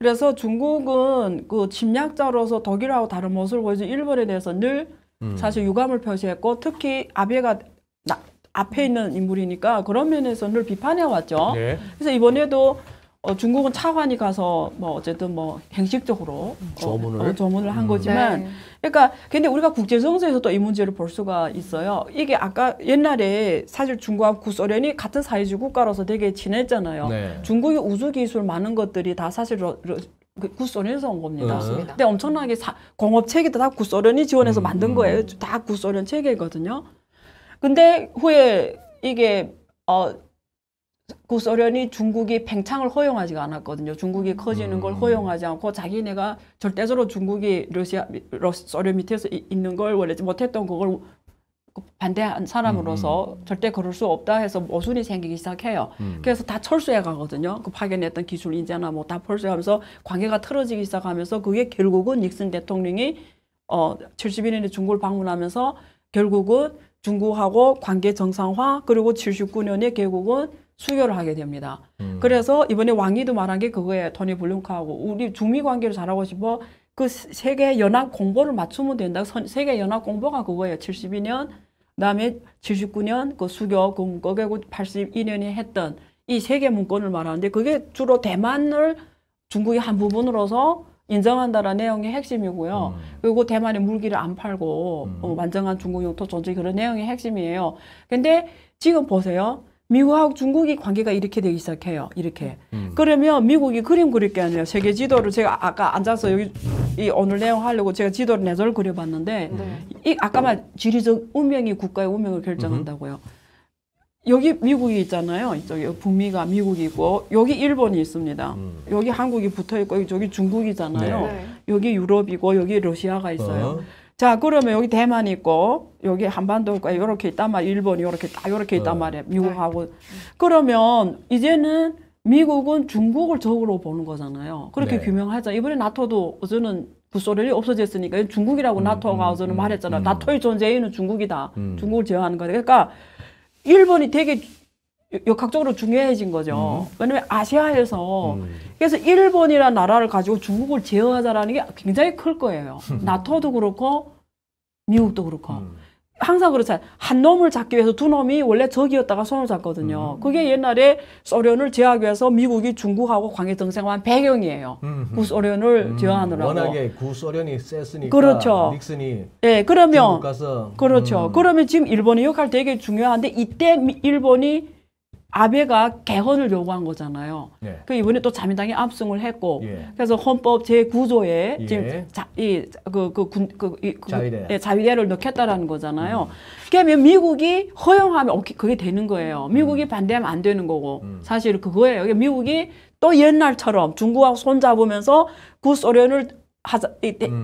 그래서 중국은 그 침략자로서 독일하고 다른 모습을 보여준 일본에 대해서 늘 사실 유감을 표시했고, 특히 아베가 앞에 있는 인물이니까 그런 면에서 늘 비판해왔죠. 네. 그래서 이번에도 중국은 차관이 가서 뭐 어쨌든 뭐 형식적으로 조문을 한 거지만, 네. 그러니까 근데 우리가 국제 정세에서 또 이 문제를 볼 수가 있어요. 이게 아까 옛날에 사실 중국하고 구소련이 같은 사회주의 국가로서 되게 친했잖아요. 네. 중국의 우주 기술 많은 것들이 다 사실 구소련에서 온 겁니다. 맞습니다. 근데 엄청나게 공업 체계도 다 구소련이 지원해서 만든 거예요. 다 구소련 체계거든요. 근데 후에 이게 구소련이 중국이 팽창을 허용하지가 않았거든요. 중국이 커지는 걸 허용하지 않고 자기네가 절대적으로 중국이 소련 밑에서 있는 걸 원래 못했던 그걸 반대한 사람으로서 절대 그럴 수 없다 해서 모순이 생기기 시작해요. 그래서 다 철수해 가거든요. 그 파견했던 기술 인재나 뭐 다 철수하면서 관계가 틀어지기 시작하면서 그게 결국은 닉슨 대통령이 71년에 중국을 방문하면서 결국은 중국하고 관계 정상화, 그리고 79년에 결국은 수교를 하게 됩니다. 그래서 이번에 왕이도 말한 게 그거예요. 토니 블링컨하고 우리 중미 관계를 잘하고 싶어 그 세계 연합 공보를 맞추면 된다. 세계 연합 공보가 그거예요. 72년, 그다음에 79년 그 수교, 그리고 82년에 했던 이 세계 문건을 말하는데 그게 주로 대만을 중국의 한 부분으로서 인정한다라는 내용이 핵심이고요. 그리고 대만에 물기를 안 팔고 완전한 중국 영토 존재 그런 내용이 핵심이에요. 근데 지금 보세요. 미국하고 중국이 관계가 이렇게 되기 시작해요. 이렇게. 그러면 미국이 그림 그릴 게 아니에요. 세계 지도를 제가 아까 앉아서 여기 오늘 내용 하려고 제가 지도를 내절 그려봤는데 이 아까 말 지리적 운명이 국가의 운명을 결정한다고요. 여기 미국이 있잖아요. 이쪽에 북미가 미국이 있고 여기 일본이 있습니다. 여기 한국이 붙어 있고 저기 중국이잖아요. 네. 여기 유럽이고 여기 러시아가 있어요. 자, 그러면 여기 대만이 있고 여기 한반도 있고 이렇게 있단 말이에요. 일본이 이렇게 딱 이렇게 있단 말이에요. 미국하고. 그러면 이제는 미국은 중국을 적으로 보는 거잖아요. 그렇게 네. 규명하자. 이번에 나토도 어제는 북소련이 없어졌으니까 중국이라고 나토가 어제는 말했잖아요. 나토의 존재인은 중국이다. 중국을 제어하는 거다. 그러니까 일본이 되게 역학적으로 중요해진 거죠. 왜냐면 아시아에서 그래서 일본이라는 나라를 가지고 중국을 제어하자라는 게 굉장히 클 거예요. 나토도 그렇고 미국도 그렇고. 항상 그렇잖아요. 한 놈을 잡기 위해서 두 놈이 원래 적이었다가 손을 잡거든요. 그게 옛날에 소련을 제어하기 위해서 미국이 중국하고 관계 정상화한 배경이에요. 구소련을 제어하느라고. 워낙에 구소련이 셌으니까 그렇죠. 닉슨이 예, 중국 그러면 가서 그렇죠. 그러면 지금 일본의 역할 되게 중요한데 이때 일본이 아베가 개헌을 요구한 거잖아요. 네. 그 이번에 또 자민당이 압승을 했고, 예. 그래서 헌법 제9조에 예. 지금 자위대. 예, 자위대를 넣겠다라는 거잖아요. 그러면 미국이 허용하면 오케이, 그게 되는 거예요. 미국이 반대하면 안 되는 거고, 사실 그거예요. 그러니까 미국이 또 옛날처럼 중국하고 손 잡으면서 구소련을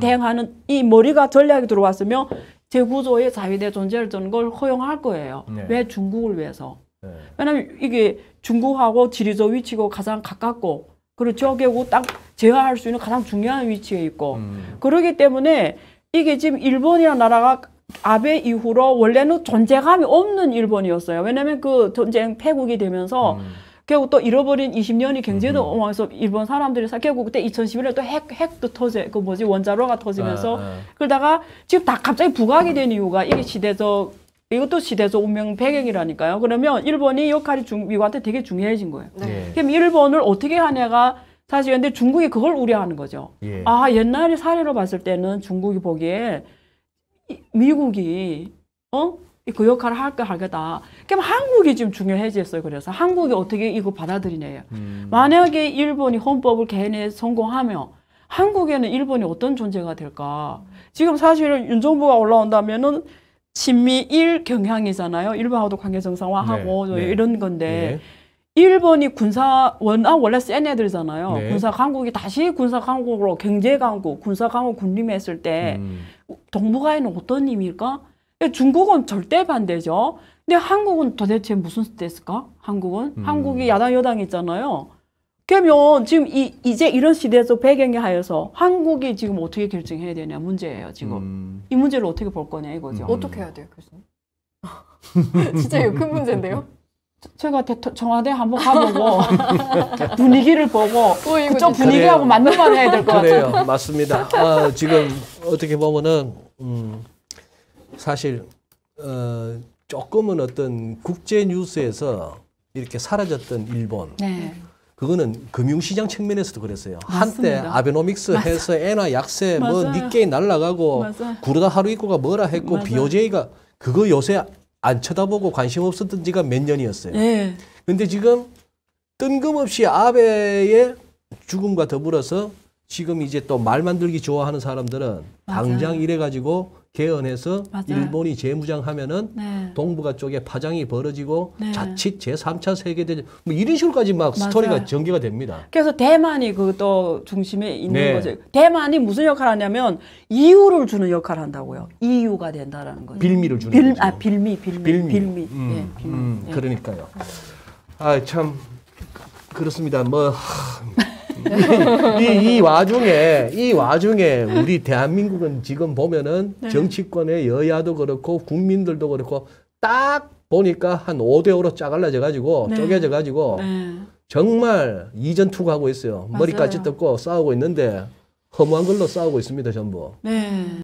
대응하는 이 머리가 전략이 들어왔으면 제9조에 자위대 존재를 두는 걸 허용할 거예요. 네. 왜? 중국을 위해서. 네. 왜냐면 이게 중국하고 지리적 위치가 가장 가깝고 그리고 저기하고 딱 제어할 수 있는 가장 중요한 위치에 있고 그러기 때문에 이게 지금 일본이라는 나라가 아베 이후로 원래는 존재감이 없는 일본이었어요. 왜냐면 그 전쟁 패국이 되면서 결국 또 잃어버린 20년이 경제도 엉망해서 일본 사람들이 결국 그때 2011년에 또 핵도 원자로가 터지면서 그러다가 지금 다 갑자기 부각이 된 이유가 이게 이것도 시대적 운명 배경이라니까요. 그러면 일본이 역할이 미국한테 되게 중요해진 거예요. 네. 그럼 일본을 어떻게 하냐가 사실 근데 중국이 그걸 우려하는 거죠. 예. 아, 옛날에 사례로 봤을 때는 중국이 보기에 미국이 그 역할을 할까 하겠다. 그럼 한국이 지금 중요해졌어요. 그래서 한국이 어떻게 이거 받아들이냐요. 만약에 일본이 헌법을 개헌에 성공하면 한국에는 일본이 어떤 존재가 될까? 지금 사실은 윤 정부가 올라온다면은 친미일 경향이잖아요. 일본하고도 관계 정상화하고 네, 네. 이런 건데 네. 일본이 원래 센 애들이잖아요. 네. 군사 강국이 다시 군사 강국으로 경제 강국, 군사 강국 군림했을 때 동북아에는 어떤 의미일까? 중국은 절대 반대죠. 근데 한국은 도대체 무슨 스테이스일까? 한국이 야당 여당 있잖아요. 그러면 지금 이제 이런 시대에서 배경에 하여서 한국이 지금 어떻게 결정해야 되냐 문제예요. 지금 이 문제를 어떻게 볼 거냐 이거죠. 어떻게 해야 돼요, 교수님? 진짜 이거 큰 문제인데요. 제가 청와대 한번 가보고 분위기를 보고 이거 그쪽 진짜- 분위기하고 맞는 말 해야 될 것 같아요. 그래요. 맞습니다. 지금 어떻게 보면은 사실 조금은 어떤 국제 뉴스에서 이렇게 사라졌던 일본 네. 그거는 금융시장 측면에서도 그랬어요. 맞습니다. 한때 아베노믹스 해서 엔화 약세 뭐 맞아요. 니케이 날라가고 맞아요. 구르다 하루이코가 뭐라 했고 맞아요. BOJ가 그거 요새 안 쳐다보고 관심 없었던 지가 몇 년이었어요. 네. 근데 지금 뜬금없이 아베의 죽음과 더불어서 지금 이제 또 말 만들기 좋아하는 사람들은 맞아요. 당장 이래가지고 개헌해서 맞아요. 일본이 재무장하면은 네. 동북아 쪽에 파장이 벌어지고 네. 자칫 제3차 세계대전 뭐 이런 식으로까지 막 맞아요. 스토리가 전개가 됩니다. 그래서 대만이 그 또 중심에 있는 네. 거죠. 대만이 무슨 역할을 하냐면 이유를 주는 역할을 한다고요. 이유가 된다라는 거죠. 빌미를 주는 거죠. 빌미. 빌미. 예, 빌미. 예. 그러니까요. 참 그렇습니다. 뭐 이 와중에 우리 대한민국은 지금 보면은 네. 정치권의 여야도 그렇고 국민들도 그렇고 딱 보니까 한 5대5로 짜갈라져 가지고 네. 쪼개져 가지고 네. 정말 이전 투구하고 있어요. 맞아요. 머리까지 뜯고 싸우고 있는데 허무한 걸로 싸우고 있습니다, 전부. 네.